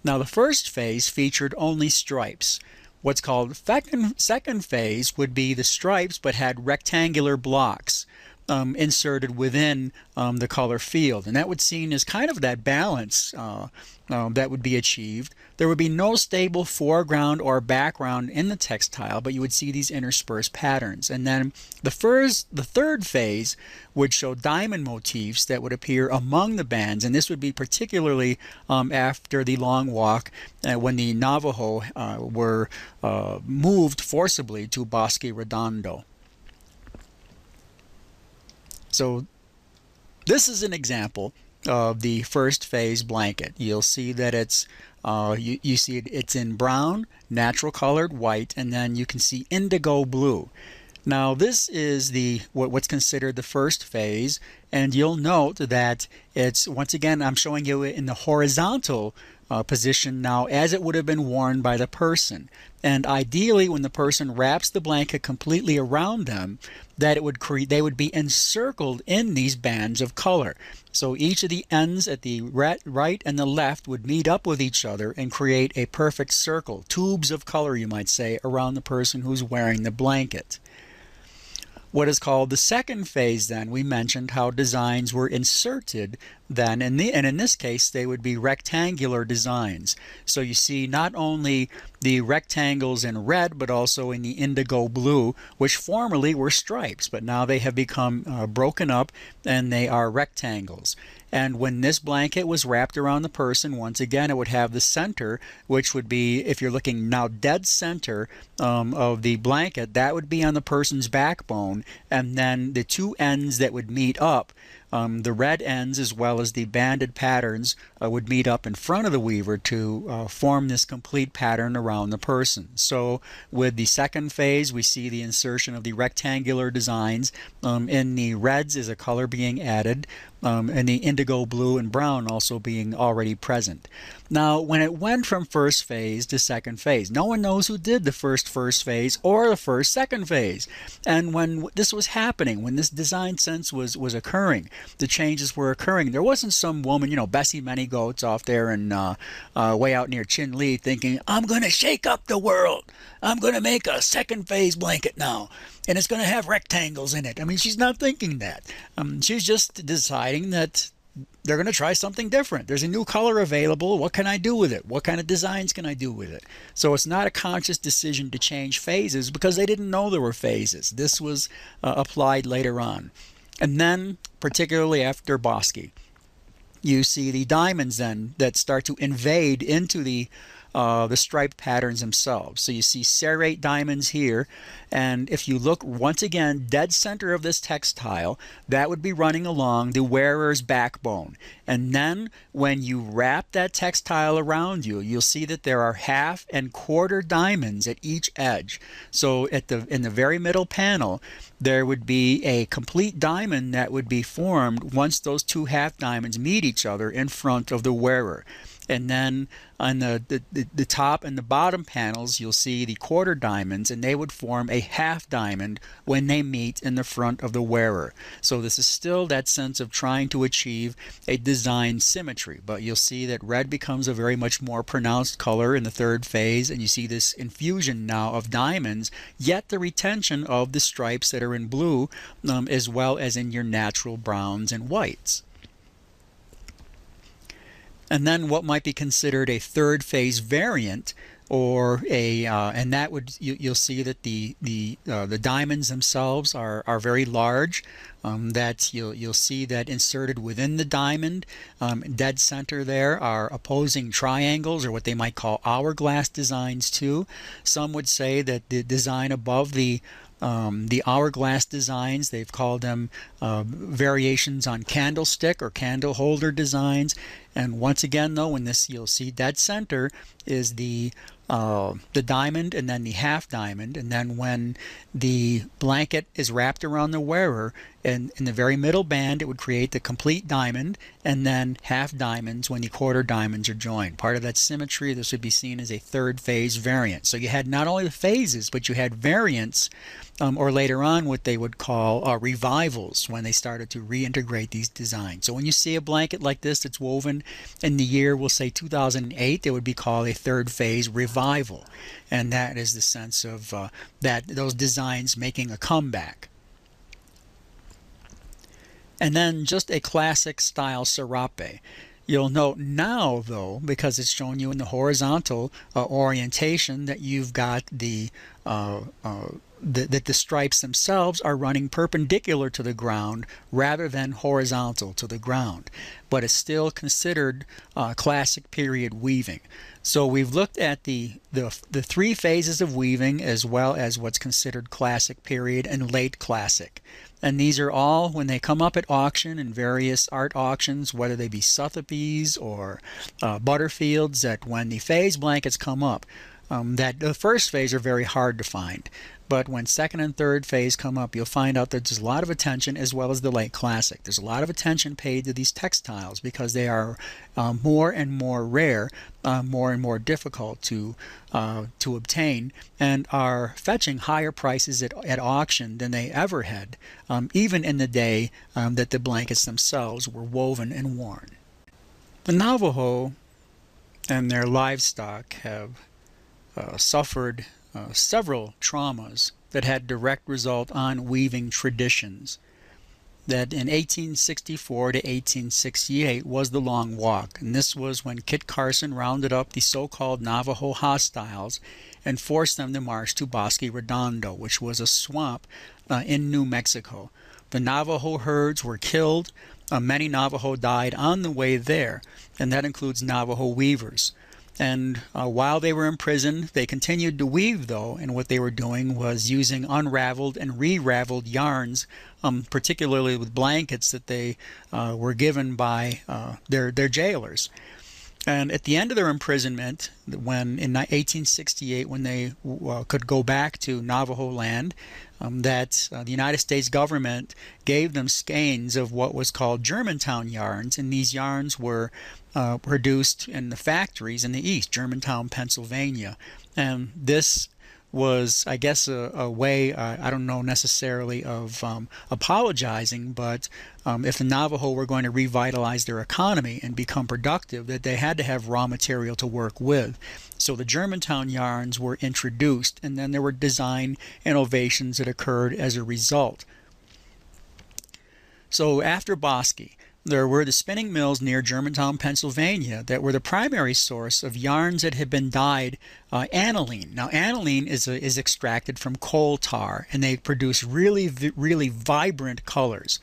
Now the first phase featured only stripes. What's called second phase would be the stripes but had rectangular blocks inserted within the color field, and that would seem as kind of that balance that would be achieved. There would be no stable foreground or background in the textile, but you would see these interspersed patterns. And then the third phase would show diamond motifs that would appear among the bands, and this would be particularly after the Long Walk, when the Navajo were moved forcibly to Bosque Redondo. So this is an example of the first phase blanket. You'll see that it's you see it's in brown, natural colored white, and then you can see indigo blue. Now this is what's considered the first phase, and you'll note that it's, once again, I'm showing you in the horizontal position now as it would have been worn by the person. And ideally, when the person wraps the blanket completely around them, that they would be encircled in these bands of color. So each of the ends at the right and the left would meet up with each other and create a perfect circle, tubes of color, you might say, around the person who's wearing the blanket. What is called the second phase, then, we mentioned how designs were inserted then, and in this case they would be rectangular designs. So you see not only the rectangles in red, but also in the indigo blue, which formerly were stripes, but now they have become broken up and they are rectangles. And when this blanket was wrapped around the person, once again, it would have the center, which would be, if you're looking now dead center of the blanket, that would be on the person's backbone, and then the two ends that would meet up, the red ends as well as the banded patterns would meet up in front of the weaver to form this complete pattern around the person. So with the second phase, we see the insertion of the rectangular designs. In the reds is a color being added, and the indigo blue and brown also being already present. Now when it went from first phase to second phase, no one knows who did the first phase or the first second phase. And when this was happening, when this design sense was occurring, the changes were occurring, there wasn't some woman, Bessie Manygoats off there and way out near Chin Lee thinking, I'm going to shake up the world. I'm going to make a second phase blanket now, and it's going to have rectangles in it. I mean, she's not thinking that. She's just deciding that they're going to try something different. There's a new color available. What can I do with it? What kind of designs can I do with it? So it's not a conscious decision to change phases because they didn't know there were phases. This was applied later on. And then, particularly after Bosky, you see the diamonds then that start to invade into the striped patterns themselves. So you see serrate diamonds here, and if you look once again dead center of this textile, that would be running along the wearer's backbone. And then when you wrap that textile around you, you'll see that there are half and quarter diamonds at each edge. So in the very middle panel, there would be a complete diamond that would be formed once those two half diamonds meet each other in front of the wearer. And then on the top and the bottom panels, you'll see the quarter diamonds, and they would form a half diamond when they meet in the front of the wearer. So this is still that sense of trying to achieve a design symmetry, but you'll see that red becomes a very much more pronounced color in the third phase, and you see this infusion now of diamonds, yet the retention of the stripes that are in blue, as well as in your natural browns and whites. And then what might be considered a third phase variant, or and that would you'll see that the diamonds themselves are very large. That you'll see that inserted within the diamond, dead center there, are opposing triangles, or what they might call hourglass designs too. Some would say that the design above the hourglass designs, they've called them variations on candlestick or candle holder designs. And once again, though, in this you'll see dead center is the diamond and then the half diamond, and then when the blanket is wrapped around the wearer, and in the very middle band it would create the complete diamond, and then half diamonds when the quarter diamonds are joined. Part of that symmetry, this would be seen as a third phase variant. So you had not only the phases, but you had variants, or later on what they would call revivals, when they started to reintegrate these designs. So when you see a blanket like this that's woven in the year, we'll say 2008, it would be called a third phase revival, and that is the sense of those designs making a comeback. And then just a classic style serape. You'll note now, though, because it's showing you in the horizontal orientation, that you've got that the stripes themselves are running perpendicular to the ground rather than horizontal to the ground. But it's still considered classic period weaving. So we've looked at the three phases of weaving, as well as what's considered classic period and late classic. And these are all, when they come up at auction in various art auctions, whether they be Sotheby's or Butterfields, that when the phase blankets come up, that the first phase are very hard to find. But when second and third phase come up, you'll find out that there's a lot of attention, as well as the late classic. There's a lot of attention paid to these textiles because they are more and more rare, more and more difficult to obtain, and are fetching higher prices at auction than they ever had, even in the day that the blankets themselves were woven and worn. The Navajo and their livestock have suffered several traumas that had direct result on weaving traditions. That in 1864 to 1868 was the Long Walk, and this was when Kit Carson rounded up the so-called Navajo hostiles and forced them to march to Bosque Redondo, which was a swamp in New Mexico. The Navajo herds were killed. Many Navajo died on the way there, and that includes Navajo weavers. And while they were in prison, they continued to weave, though, and what they were doing was using unraveled and re-raveled yarns, particularly with blankets that they were given by their jailers. And at the end of their imprisonment, when in 1868, when they could go back to Navajo land, the United States government gave them skeins of what was called Germantown yarns, and these yarns were produced in the factories in the east, Germantown, Pennsylvania. And this was, I guess, a way, I don't know necessarily of apologizing, but if the Navajo were going to revitalize their economy and become productive, that they had to have raw material to work with. So the Germantown yarns were introduced, and then there were design innovations that occurred as a result. So after Bosque, there were the spinning mills near Germantown, Pennsylvania, that were the primary source of yarns that had been dyed aniline. Now, aniline is extracted from coal tar, and they produce really vibrant colors.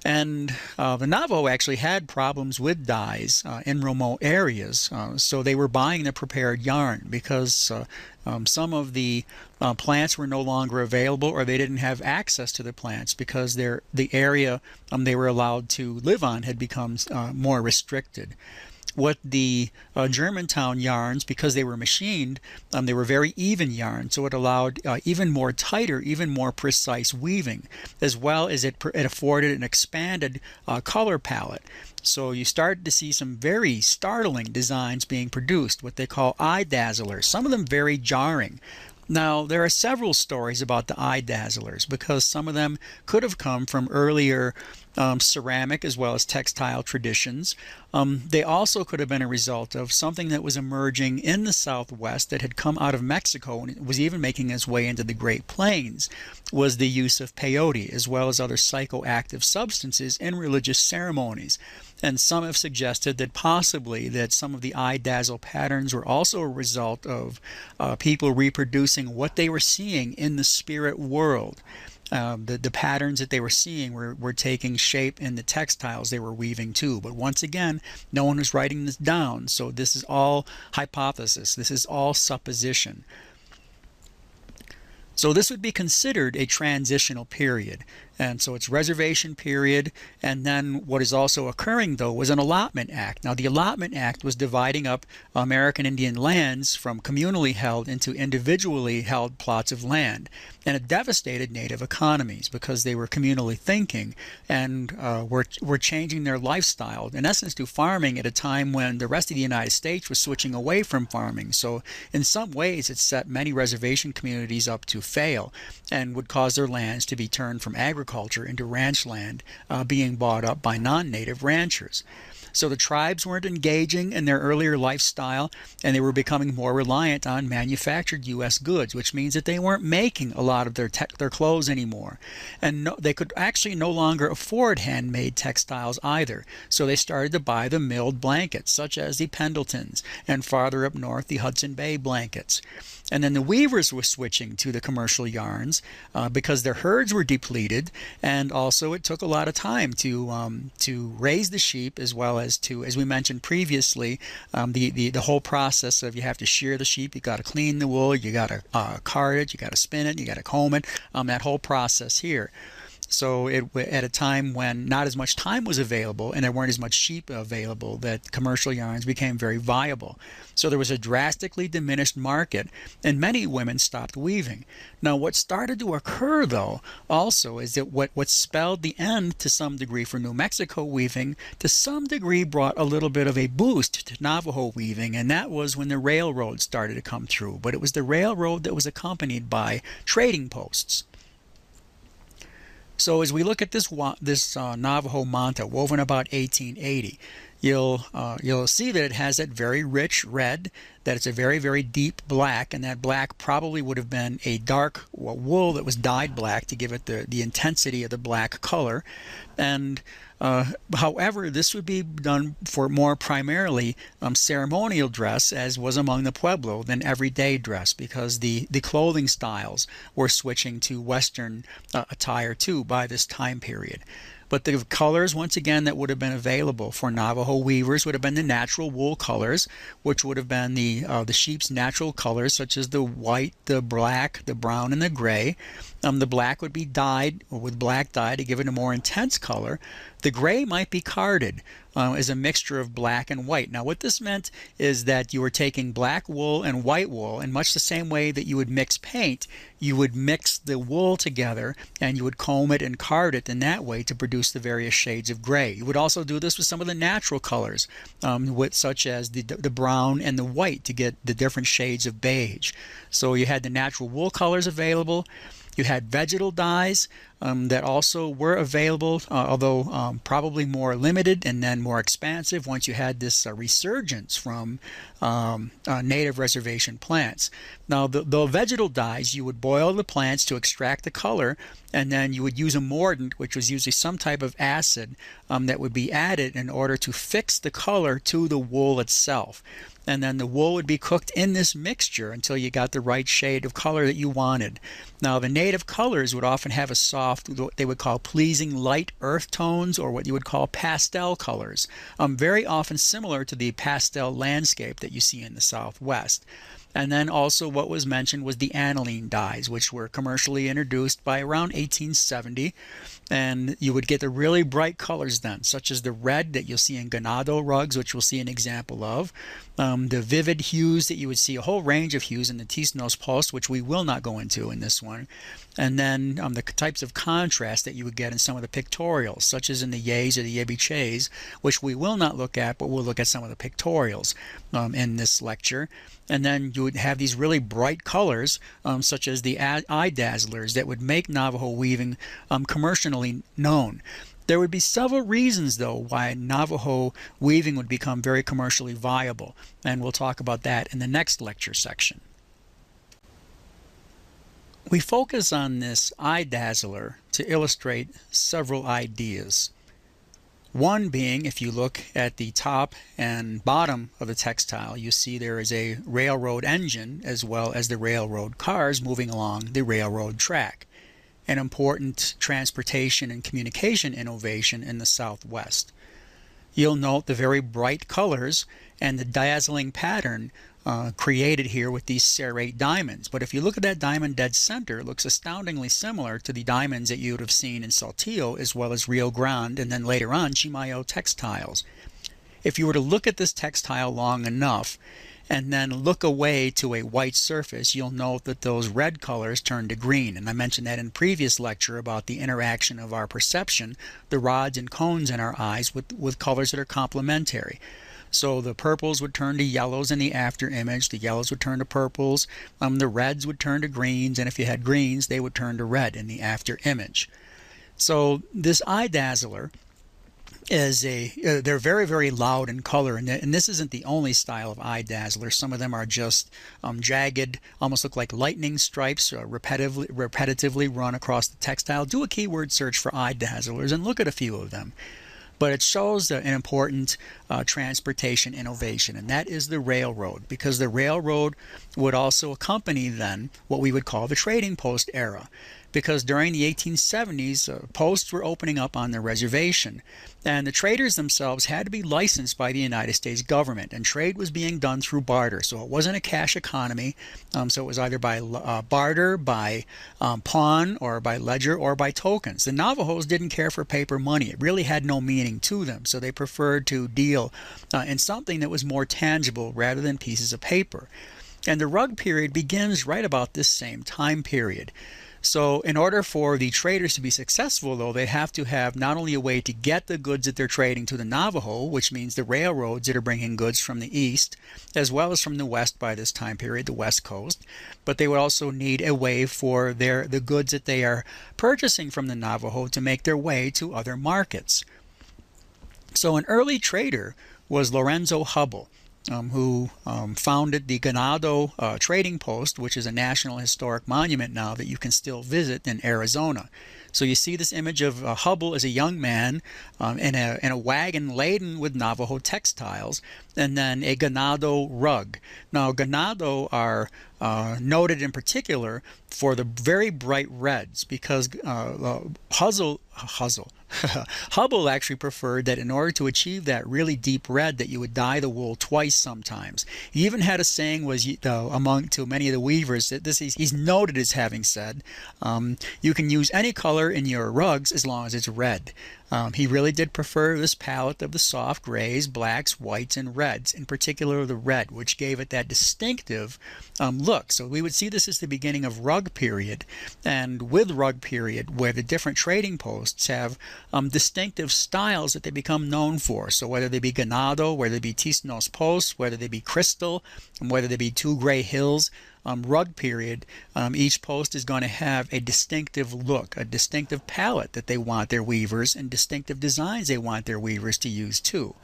And the Navajo actually had problems with dyes in remote areas, so they were buying the prepared yarn because some of the plants were no longer available, or they didn't have access to the plants because the area they were allowed to live on had become more restricted. What the Germantown yarns, because they were machined, they were very even yarns, so it allowed even more tighter, even more precise weaving, as well as it afforded an expanded color palette. So you started to see some very startling designs being produced, what they call eye dazzlers, some of them very jarring. Now, there are several stories about the eye dazzlers because some of them could have come from earlier ceramic as well as textile traditions. They also could have been a result of something that was emerging in the Southwest that had come out of Mexico and it was even making its way into the Great Plains, was the use of peyote as well as other psychoactive substances in religious ceremonies. And some have suggested that possibly that some of the eye dazzle patterns were also a result of people reproducing what they were seeing in the spirit world. The patterns that they were seeing were taking shape in the textiles they were weaving too. But once again, no one was writing this down, so this is all hypothesis. This is all supposition. So this would be considered a transitional period. And so it's reservation period, and then what is also occurring though was an allotment act. Now the allotment act was dividing up American Indian lands from communally held into individually held plots of land, and it devastated native economies because they were communally thinking and were changing their lifestyle, in essence, to farming at a time when the rest of the United States was switching away from farming. So in some ways it set many reservation communities up to fail and would cause their lands to be turned from agriculture into ranch land being bought up by non-native ranchers. So the tribes weren't engaging in their earlier lifestyle, and they were becoming more reliant on manufactured U.S. goods, which means that they weren't making a lot of their clothes anymore. And they could actually no longer afford handmade textiles either. So they started to buy the milled blankets, such as the Pendletons, and farther up north, the Hudson Bay blankets. And then the weavers were switching to the commercial yarns because their herds were depleted, and also it took a lot of time to raise the sheep, as well as to, as we mentioned previously, the whole process of you have to shear the sheep, you got to clean the wool, you got to card it, you got to spin it, you got to comb it, that whole process here. So at a time when not as much time was available and there weren't as much sheep available, that commercial yarns became very viable. So there was a drastically diminished market and many women stopped weaving. Now what started to occur though also is that what spelled the end to some degree for New Mexico weaving to some degree brought a little bit of a boost to Navajo weaving, and that was when the railroad started to come through. But it was the railroad that was accompanied by trading posts. So as we look at this Navajo manta woven about 1880, you'll see that it has that very rich red, that it's a very deep black, and that black probably would have been a dark wool that was dyed black to give it the intensity of the black color. And however, this would be done for more primarily ceremonial dress, as was among the Pueblo, than everyday dress, because the clothing styles were switching to Western attire too by this time period. But the colors, once again, that would have been available for Navajo weavers would have been the natural wool colors, which would have been the sheep's natural colors, such as the white, the black, the brown, and the gray. The black would be dyed with black dye to give it a more intense color. The gray might be carded as a mixture of black and white. Now what this meant is that you were taking black wool and white wool, in much the same way that you would mix paint, you would mix the wool together and you would comb it and card it in that way to produce the various shades of gray. You would also do this with some of the natural colors, such as the brown and the white, to get the different shades of beige. So you had the natural wool colors available. You had vegetal dyes, that also were available, although probably more limited and then more expansive once you had this resurgence from native reservation plants. Now, the vegetal dyes, you would boil the plants to extract the color, and then you would use a mordant, which was usually some type of acid that would be added in order to fix the color to the wool itself. And then the wool would be cooked in this mixture until you got the right shade of color that you wanted. Now, the native colors would often have a soft, what they would call pleasing light earth tones, or what you would call pastel colors, very often similar to the pastel landscape that you see in the Southwest. And then also what was mentioned was the aniline dyes, which were commercially introduced by around 1870. And you would get the really bright colors then, such as the red that you'll see in ganado rugs, which we'll see an example of. The vivid hues that you would see, a whole range of hues in the Tisnos Post, which we will not go into in this one. And then the types of contrast that you would get in some of the pictorials, such as in the Yays or the Yebichays, which we will not look at, but we'll look at some of the pictorials in this lecture. And then you would have these really bright colors, such as the eye dazzlers, that would make Navajo weaving commercially known. There would be several reasons, though, why Navajo weaving would become very commercially viable, and we'll talk about that in the next lecture section. We focus on this eye dazzler to illustrate several ideas. One being, if you look at the top and bottom of the textile, you see there is a railroad engine as well as the railroad cars moving along the railroad track, an important transportation and communication innovation in the Southwest. You'll note the very bright colors and the dazzling pattern created here with these serrate diamonds. But if you look at that diamond dead center, it looks astoundingly similar to the diamonds that you would have seen in Saltillo as well as Rio Grande and then later on Chimayo textiles. If you were to look at this textile long enough and then look away to a white surface, you'll note that those red colors turn to green. And I mentioned that in a previous lecture about the interaction of our perception, the rods and cones in our eyes with colors that are complementary. So the purples would turn to yellows in the after image, the yellows would turn to purples, the reds would turn to greens, and if you had greens, they would turn to red in the after image. So this eye dazzler is they're very, very loud in color, and this isn't the only style of eye dazzler. Some of them are just jagged, almost look like lightning stripes, repetitively run across the textile. Do a keyword search for eye dazzlers and look at a few of them. But it shows an important transportation innovation, and that is the railroad, because the railroad would also accompany then what we would call the trading post era. Because during the 1870s, posts were opening up on the reservation, and the traders themselves had to be licensed by the United States government, and trade was being done through barter. So it wasn't a cash economy, so it was either by barter, by pawn, or by ledger, or by tokens. The Navajos didn't care for paper money. It really had no meaning to them, so they preferred to deal in something that was more tangible rather than pieces of paper. And the rug period begins right about this same time period. So in order for the traders to be successful, though, they have to have not only a way to get the goods that they're trading to the Navajo, which means the railroads that are bringing goods from the east, as well as from the west by this time period, the west coast, but they would also need a way for the goods that they are purchasing from the Navajo to make their way to other markets. So an early trader was Lorenzo Hubbell, who founded the Ganado Trading Post, which is a National Historic Monument now that you can still visit in Arizona. So you see this image of Hubbell as a young man in a wagon laden with Navajo textiles, and then a Ganado rug. Now Ganado are noted in particular for the very bright reds, because Hubbell actually preferred that in order to achieve that really deep red that you would dye the wool twice sometimes. He even had a saying was to many of the weavers that he's noted as having said, you can use any color in your rugs as long as it's red. He really did prefer this palette of the soft grays, blacks, whites, and reds, in particular the red, which gave it that distinctive look. So we would see this as the beginning of rug period, and with rug period, where the different trading posts have distinctive styles that they become known for. So whether they be Ganado, whether they be Tisnos Post, whether they be Crystal, and whether they be Two Gray Hills, rug period, each post is going to have a distinctive look, a distinctive palette that they want their weavers, and distinctive designs they want their weavers to use too.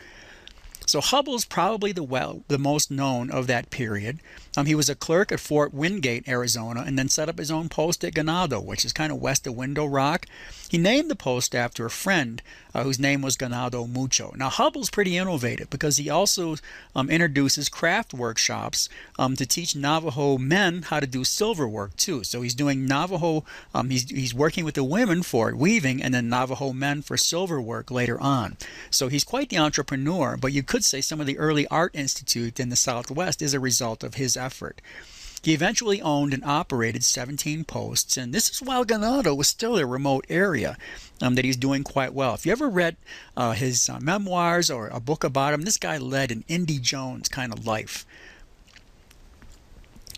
So Hubbell's probably the most known of that period. He was a clerk at Fort Wingate, Arizona, and then set up his own post at Ganado, which is kind of west of Window Rock. He named the post after a friend whose name was Ganado Mucho. Now Hubbell's pretty innovative because he also introduces craft workshops to teach Navajo men how to do silver work too. So he's doing Navajo, he's working with the women for weaving, and then Navajo men for silver work later on. So he's quite the entrepreneur, but you could say some of the early art institute in the Southwest is a result of his effort. He eventually owned and operated 17 posts, and this is while Ganado was still a remote area that he's doing quite well. If you ever read his memoirs or a book about him, this guy led an Indy Jones kind of life.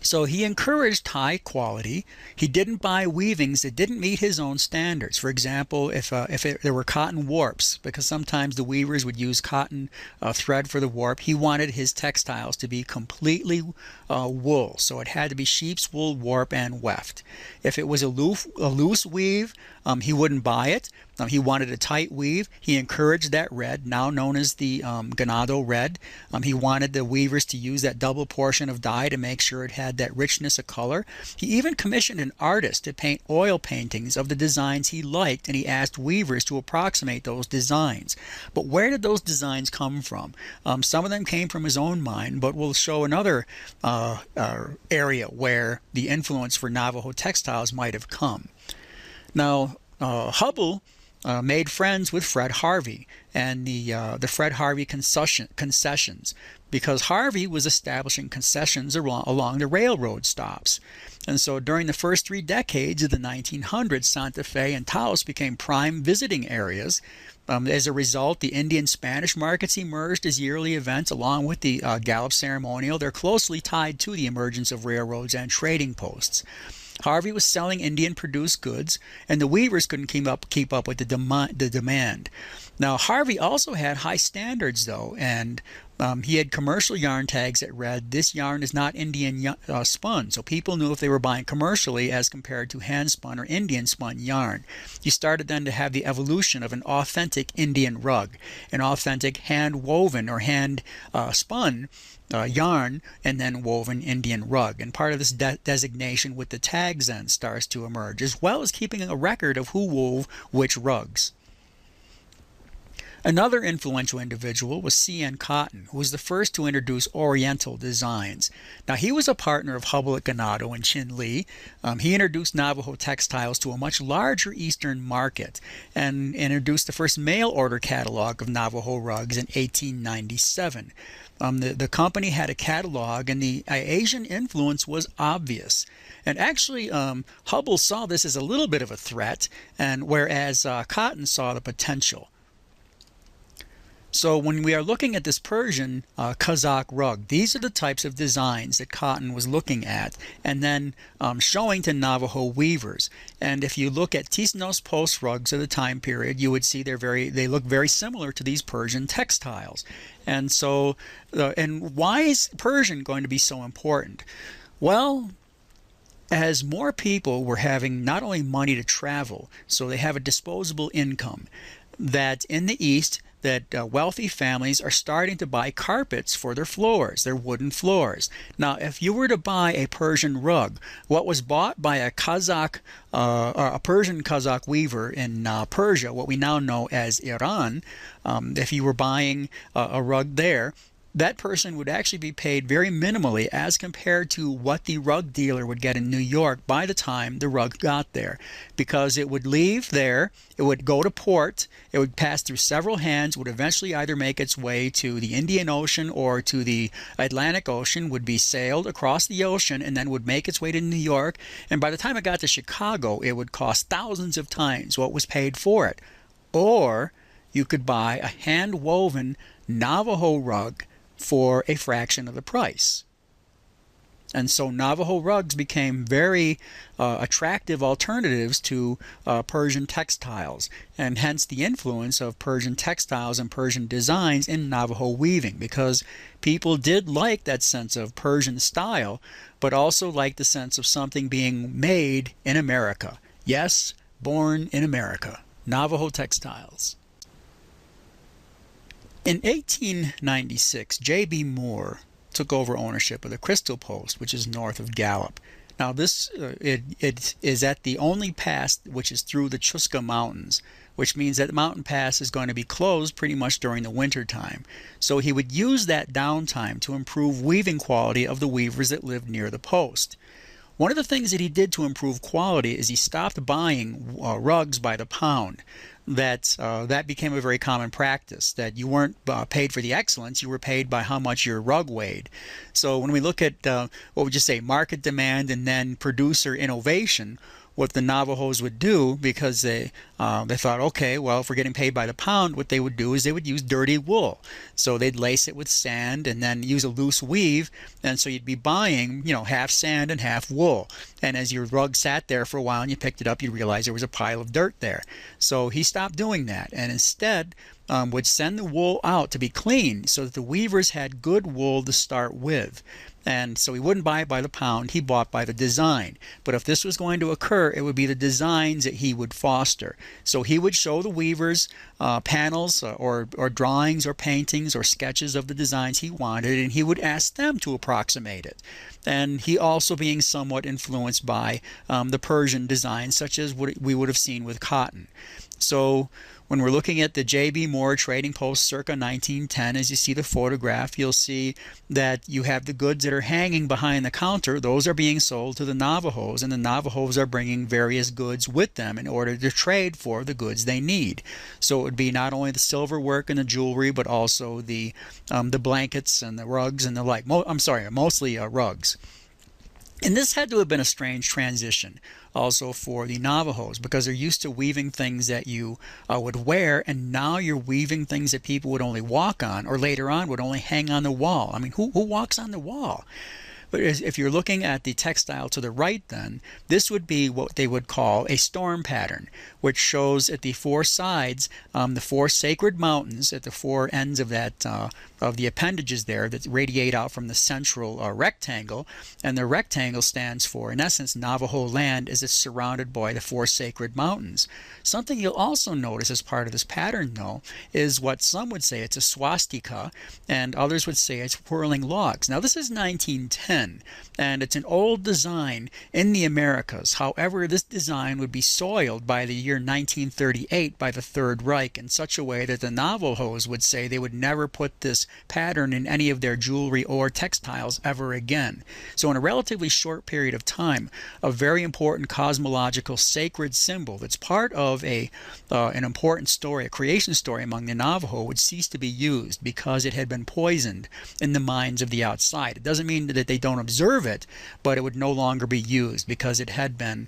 So he encouraged high quality. He didn't buy weavings that didn't meet his own standards. For example, if there were cotton warps, because sometimes the weavers would use cotton thread for the warp, he wanted his textiles to be completely wool. So it had to be sheep's wool warp and weft. If it was a loose weave, he wouldn't buy it. He wanted a tight weave. He encouraged that red, now known as the Ganado red. He wanted the weavers to use that double portion of dye to make sure it had that richness of color. He even commissioned an artist to paint oil paintings of the designs he liked, and he asked weavers to approximate those designs. But where did those designs come from? Some of them came from his own mind, but we'll show another area where the influence for Navajo textiles might have come. Now, Hubbell made friends with Fred Harvey and the Fred Harvey concessions, because Harvey was establishing concessions along the railroad stops. And so during the first 3 decades of the 1900s, Santa Fe and Taos became prime visiting areas. As a result, the Indian-Spanish markets emerged as yearly events along with the Gallup Ceremonial. They're closely tied to the emergence of railroads and trading posts. Harvey was selling Indian-produced goods, and the weavers couldn't keep up with the demand. Now, Harvey also had high standards, though, and he had commercial yarn tags that read, "This yarn is not Indian spun," so people knew if they were buying commercially as compared to hand-spun or Indian-spun yarn. You started then to have the evolution of an authentic Indian rug, an authentic hand-woven or hand-spun yarn, and then woven Indian rug. And part of this designation with the tags then starts to emerge, as well as keeping a record of who wove which rugs. Another influential individual was C.N. Cotton, who was the first to introduce Oriental designs. Now, he was a partner of Hubbell at Ganado and Chinle. He introduced Navajo textiles to a much larger Eastern market and introduced the first mail-order catalog of Navajo rugs in 1897. The company had a catalog, and the Asian influence was obvious. And actually, Hubbell saw this as a little bit of a threat, and whereas Cotton saw the potential. So when we are looking at this Persian Kazakh rug, these are the types of designs that Cotton was looking at and then showing to Navajo weavers. And if you look at Tisnos post rugs of the time period, you would see they look very similar to these Persian textiles. And so, and why is Persian going to be so important? Well, as more people were having not only money to travel, so they have a disposable income, that in the East, that wealthy families are starting to buy carpets for their floors, their wooden floors. Now, if you were to buy a Persian rug, what was bought by a Kazakh, a Persian Kazakh weaver in Persia, what we now know as Iran, if you were buying a rug there, that person would actually be paid very minimally as compared to what the rug dealer would get in New York by the time the rug got there, because it would leave there, it would go to port, it would pass through several hands, would eventually either make its way to the Indian Ocean or to the Atlantic Ocean, would be sailed across the ocean, and then would make its way to New York, and by the time it got to Chicago, it would cost thousands of times what was paid for it. Or you could buy a hand-woven Navajo rug for a fraction of the price. And so Navajo rugs became very attractive alternatives to Persian textiles, and hence the influence of Persian textiles and Persian designs in Navajo weaving, because people did like that sense of Persian style, but also liked the sense of something being made in America. Yes, born in America. Navajo textiles. In 1896, J.B. Moore took over ownership of the Crystal Post, which is north of Gallup. Now this it is at the only pass which is through the Chusca Mountains, which means that the mountain pass is going to be closed pretty much during the winter time. So he would use that downtime to improve weaving quality of the weavers that lived near the post. One of the things that he did to improve quality is he stopped buying rugs by the pound. That became a very common practice, that you weren't paid for the excellence, you were paid by how much your rug weighed. So when we look at what would you say, market demand and then producer innovation, what the Navajos would do, because they thought, okay, well, if we're getting paid by the pound, what they would do is they would use dirty wool. So they'd lace it with sand and then use a loose weave, and so you'd be buying, half sand and half wool. And as your rug sat there for a while and you picked it up, you realized there was a pile of dirt there. So he stopped doing that, and instead would send the wool out to be cleaned so that the weavers had good wool to start with. And so he wouldn't buy it by the pound, he bought by the design. But if this was going to occur, it would be the designs that he would foster. So he would show the weavers panels or drawings or paintings or sketches of the designs he wanted, and he would ask them to approximate it. And he also being somewhat influenced by the Persian designs, such as what we would have seen with cotton. So when we're looking at the J.B. Moore Trading Post circa 1910, as you see the photograph, you'll see that you have the goods that are hanging behind the counter. Those are being sold to the Navajos, and the Navajos are bringing various goods with them in order to trade for the goods they need. So it would be not only the silver work and the jewelry, but also the blankets and the rugs and the like. Mostly rugs. And this had to have been a strange transition also for the Navajos, because they're used to weaving things that you would wear, and now you're weaving things that people would only walk on, or later on would only hang on the wall. I mean, who walks on the wall? But if you're looking at the textile to the right, then this would be what they would call a storm pattern, which shows at the four sides the four sacred mountains at the four ends of that of the appendages there that radiate out from the central rectangle. And the rectangle stands for, in essence, Navajo land, as it's surrounded by the four sacred mountains. Something you'll also notice as part of this pattern, though, is what some would say it's a swastika, and others would say it's whirling logs. Now this is 1910, and it's an old design in the Americas. However, this design would be soiled by the year 1938 by the Third Reich in such a way that the Navajos would say they would never put this pattern in any of their jewelry or textiles ever again. So in a relatively short period of time, a very important cosmological sacred symbol that's part of an important story, a creation story among the Navajo, would cease to be used because it had been poisoned in the minds of the outside. It doesn't mean that they don't observe it, but it would no longer be used because it had been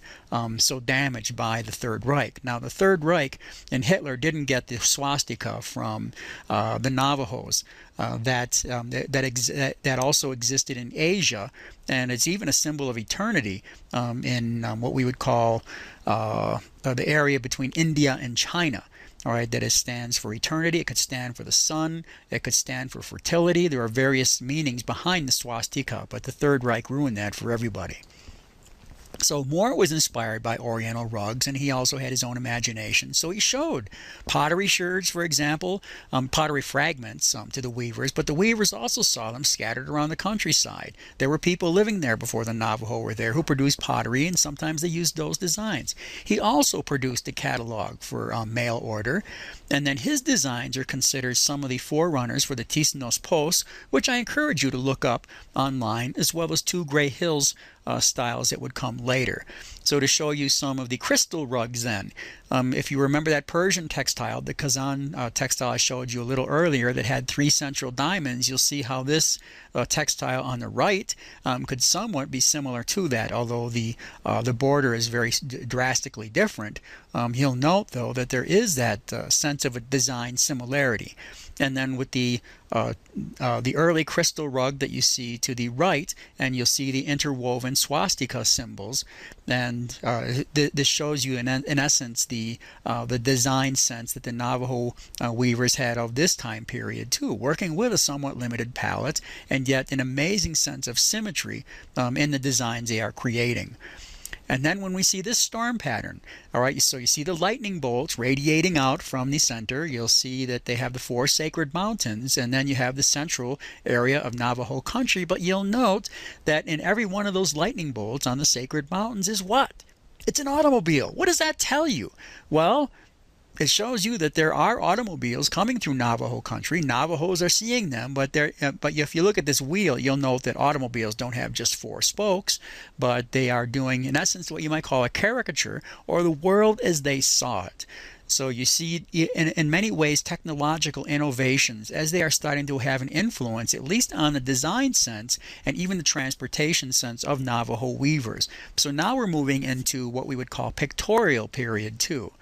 so damaged by the Third Reich. Now the Third Reich and Hitler didn't get the swastika from the Navajos. That also existed in Asia, and it's even a symbol of eternity in what we would call the area between India and China. All right, that it stands for eternity. It could stand for the sun. It could stand for fertility. There are various meanings behind the swastika, but the Third Reich ruined that for everybody. So Moore was inspired by Oriental rugs, and he also had his own imagination. So he showed pottery sherds, for example, pottery fragments to the weavers, but the weavers also saw them scattered around the countryside. There were people living there before the Navajo were there who produced pottery, and sometimes they used those designs. He also produced a catalog for mail order, and then his designs are considered some of the forerunners for the Tisnos Post, which I encourage you to look up online, as well as two Gray Hills styles that would come later. So to show you some of the crystal rugs then, if you remember that Persian textile, the Kazan textile I showed you a little earlier that had 3 central diamonds, you'll see how this textile on the right could somewhat be similar to that, although the border is very drastically different. You'll note though that there is that sense of a design similarity. And then with the the early crystal rug that you see to the right, and you'll see the interwoven swastika symbols. And this shows you, in essence, the design sense that the Navajo weavers had of this time period too, working with a somewhat limited palette, and yet an amazing sense of symmetry in the designs they are creating. And then when we see this storm pattern, all right, so you see the lightning bolts radiating out from the center. You'll see that they have the 4 sacred mountains, and then you have the central area of Navajo country. But you'll note that in every one of those lightning bolts on the sacred mountains is what? It's an automobile. What does that tell you? Well, it shows you that there are automobiles coming through Navajo country. Navajos are seeing them, but if you look at this wheel, you'll note that automobiles don't have just 4 spokes, but they are doing, in essence, what you might call a caricature, or the world as they saw it. So you see, in many ways, technological innovations, as they are starting to have an influence, at least on the design sense and even the transportation sense of Navajo weavers. So now we're moving into what we would call pictorial period too.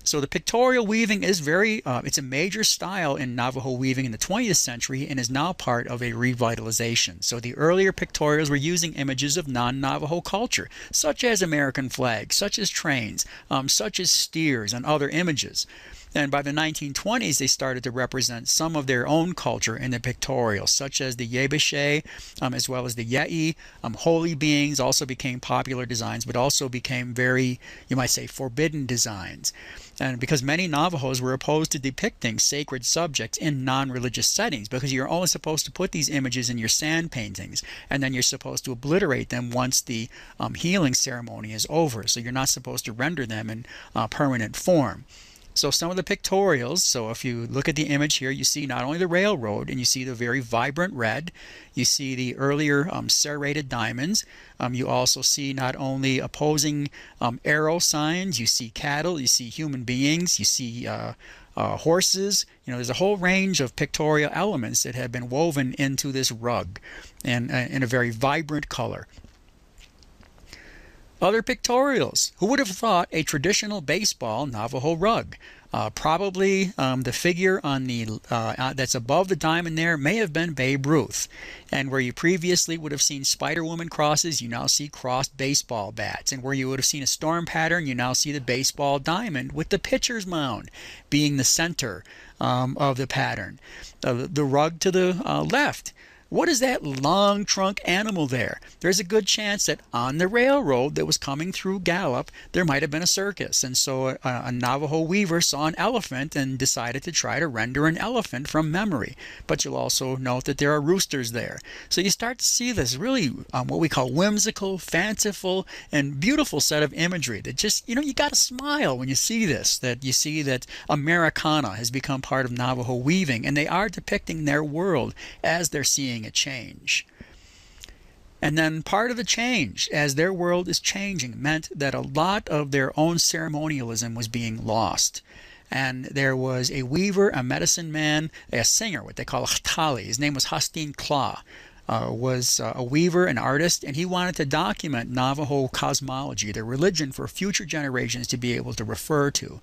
So the pictorial weaving is it's a major style in Navajo weaving in the 20th century and is now part of a revitalization. So the earlier pictorials were using images of non-Navajo culture, such as American flags, such as trains, such as steers, and other images. And by the 1920s, they started to represent some of their own culture in the pictorials, such as the Yebeshe, as well as the Yei. Holy beings also became popular designs, but also became very, you might say, forbidden designs. And because many Navajos were opposed to depicting sacred subjects in non-religious settings, because you're only supposed to put these images in your sand paintings, and then you're supposed to obliterate them once the healing ceremony is over. So you're not supposed to render them in permanent form. So some of the pictorials, so if you look at the image here, you see not only the railroad, and you see the very vibrant red, you see the earlier serrated diamonds, you also see not only opposing arrow signs, you see cattle, you see human beings, you see horses. There's a whole range of pictorial elements that have been woven into this rug, and in a very vibrant color. Other pictorials. Who would have thought a traditional baseball Navajo rug? Probably the figure on the that's above the diamond there may have been Babe Ruth. And where you previously would have seen Spider-Woman crosses, you now see crossed baseball bats. And where you would have seen a storm pattern, you now see the baseball diamond with the pitcher's mound being the center of the pattern. The rug to the left. What is that long trunk animal there? There's a good chance that on the railroad that was coming through Gallup, there might have been a circus. And so a Navajo weaver saw an elephant and decided to try to render an elephant from memory. But you'll also note that there are roosters there. So you start to see this really what we call whimsical, fanciful, and beautiful set of imagery that just, you got to smile when you see this, that you see that Americana has become part of Navajo weaving, and they are depicting their world as they're seeing a change. And then part of the change, as their world is changing, meant that a lot of their own ceremonialism was being lost. And there was a weaver, a medicine man, a singer, what they call a chtali. His name was Hastine Kla. Was a weaver, an artist, and he wanted to document Navajo cosmology, their religion, for future generations to be able to refer to.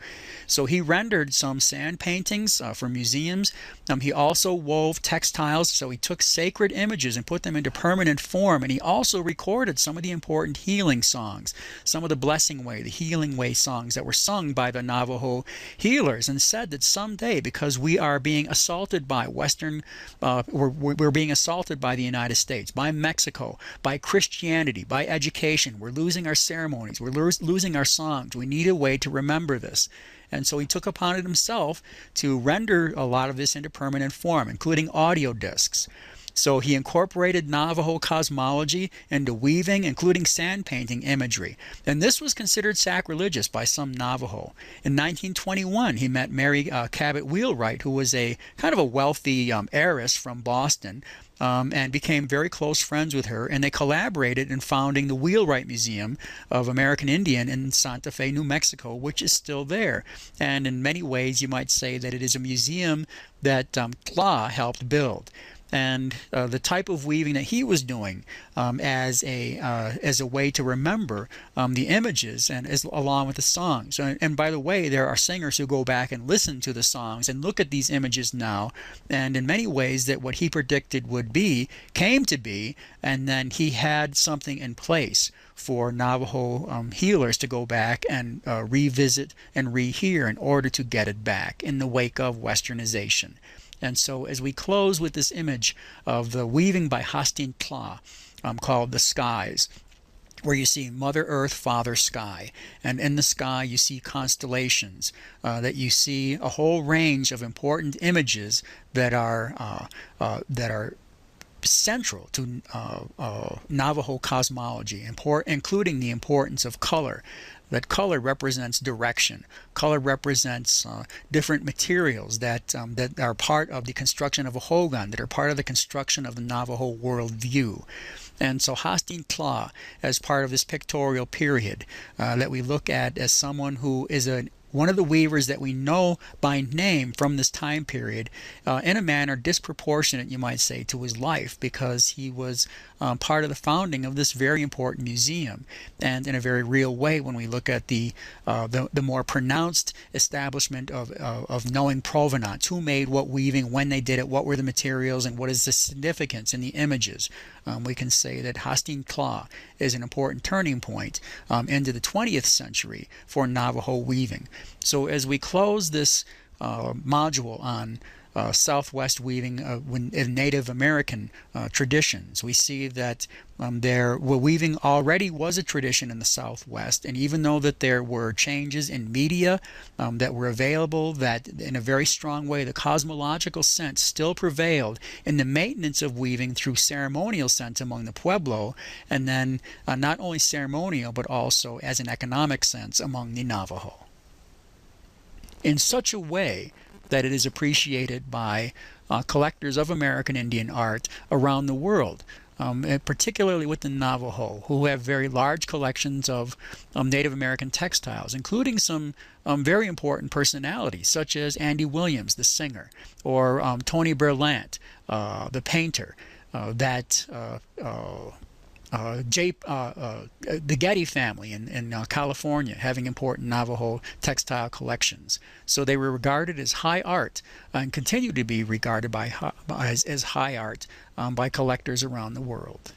So he rendered some sand paintings for museums. He also wove textiles, so he took sacred images and put them into permanent form, and he also recorded some of the important healing songs, some of the Blessing Way, the Healing Way songs that were sung by the Navajo healers, and said that someday, because we are being assaulted by we're being assaulted by the United States, by Mexico, by Christianity, by education. We're losing our ceremonies. We're losing our songs. We need a way to remember this. And so he took upon it himself to render a lot of this into permanent form, including audio discs. So he incorporated Navajo cosmology into weaving, including sand painting imagery. And this was considered sacrilegious by some Navajo. In 1921, he met Mary Cabot Wheelwright, who was a kind of a wealthy heiress from Boston, and became very close friends with her, and they collaborated in founding the Wheelwright Museum of American Indian in Santa Fe, New Mexico, which is still there. And in many ways, you might say that it is a museum that Kla helped build. and the type of weaving that he was doing as a way to remember the images and along with the songs. And by the way, there are singers who go back and listen to the songs and look at these images now, and in many ways that what he predicted would be came to be, and then he had something in place for Navajo healers to go back and revisit and rehear in order to get it back in the wake of westernization. And so as we close with this image of the weaving by Hastin Tla called The Skies, where you see Mother Earth, Father Sky, and in the sky you see constellations, that you see a whole range of important images that are central to Navajo cosmology, including the importance of color. That color represents direction. Color represents different materials that are part of the construction of a hogan, that are part of the construction of the Navajo worldview. And so Hastin Tla, as part of this pictorial period that we look at as someone who is one of the weavers that we know by name from this time period, in a manner disproportionate, you might say, to his life, because he was part of the founding of this very important museum, and in a very real way when we look at the more pronounced establishment of knowing provenance, who made what weaving, when they did it, what were the materials, and what is the significance in the images. We can say that Hastin Tla is an important turning point into the 20th century for Navajo weaving. So as we close this module on Southwest weaving in Native American traditions, we see that weaving already was a tradition in the Southwest, and even though that there were changes in media that were available, that in a very strong way the cosmological sense still prevailed in the maintenance of weaving through ceremonial sense among the Pueblo, and then not only ceremonial but also as an economic sense among the Navajo, in such a way that it is appreciated by collectors of American Indian art around the world, particularly with the Navajo, who have very large collections of Native American textiles, including some very important personalities such as Andy Williams, the singer, or Tony Berlant, the painter, the Getty family in California having important Navajo textile collections. So they were regarded as high art and continue to be regarded as high art by collectors around the world.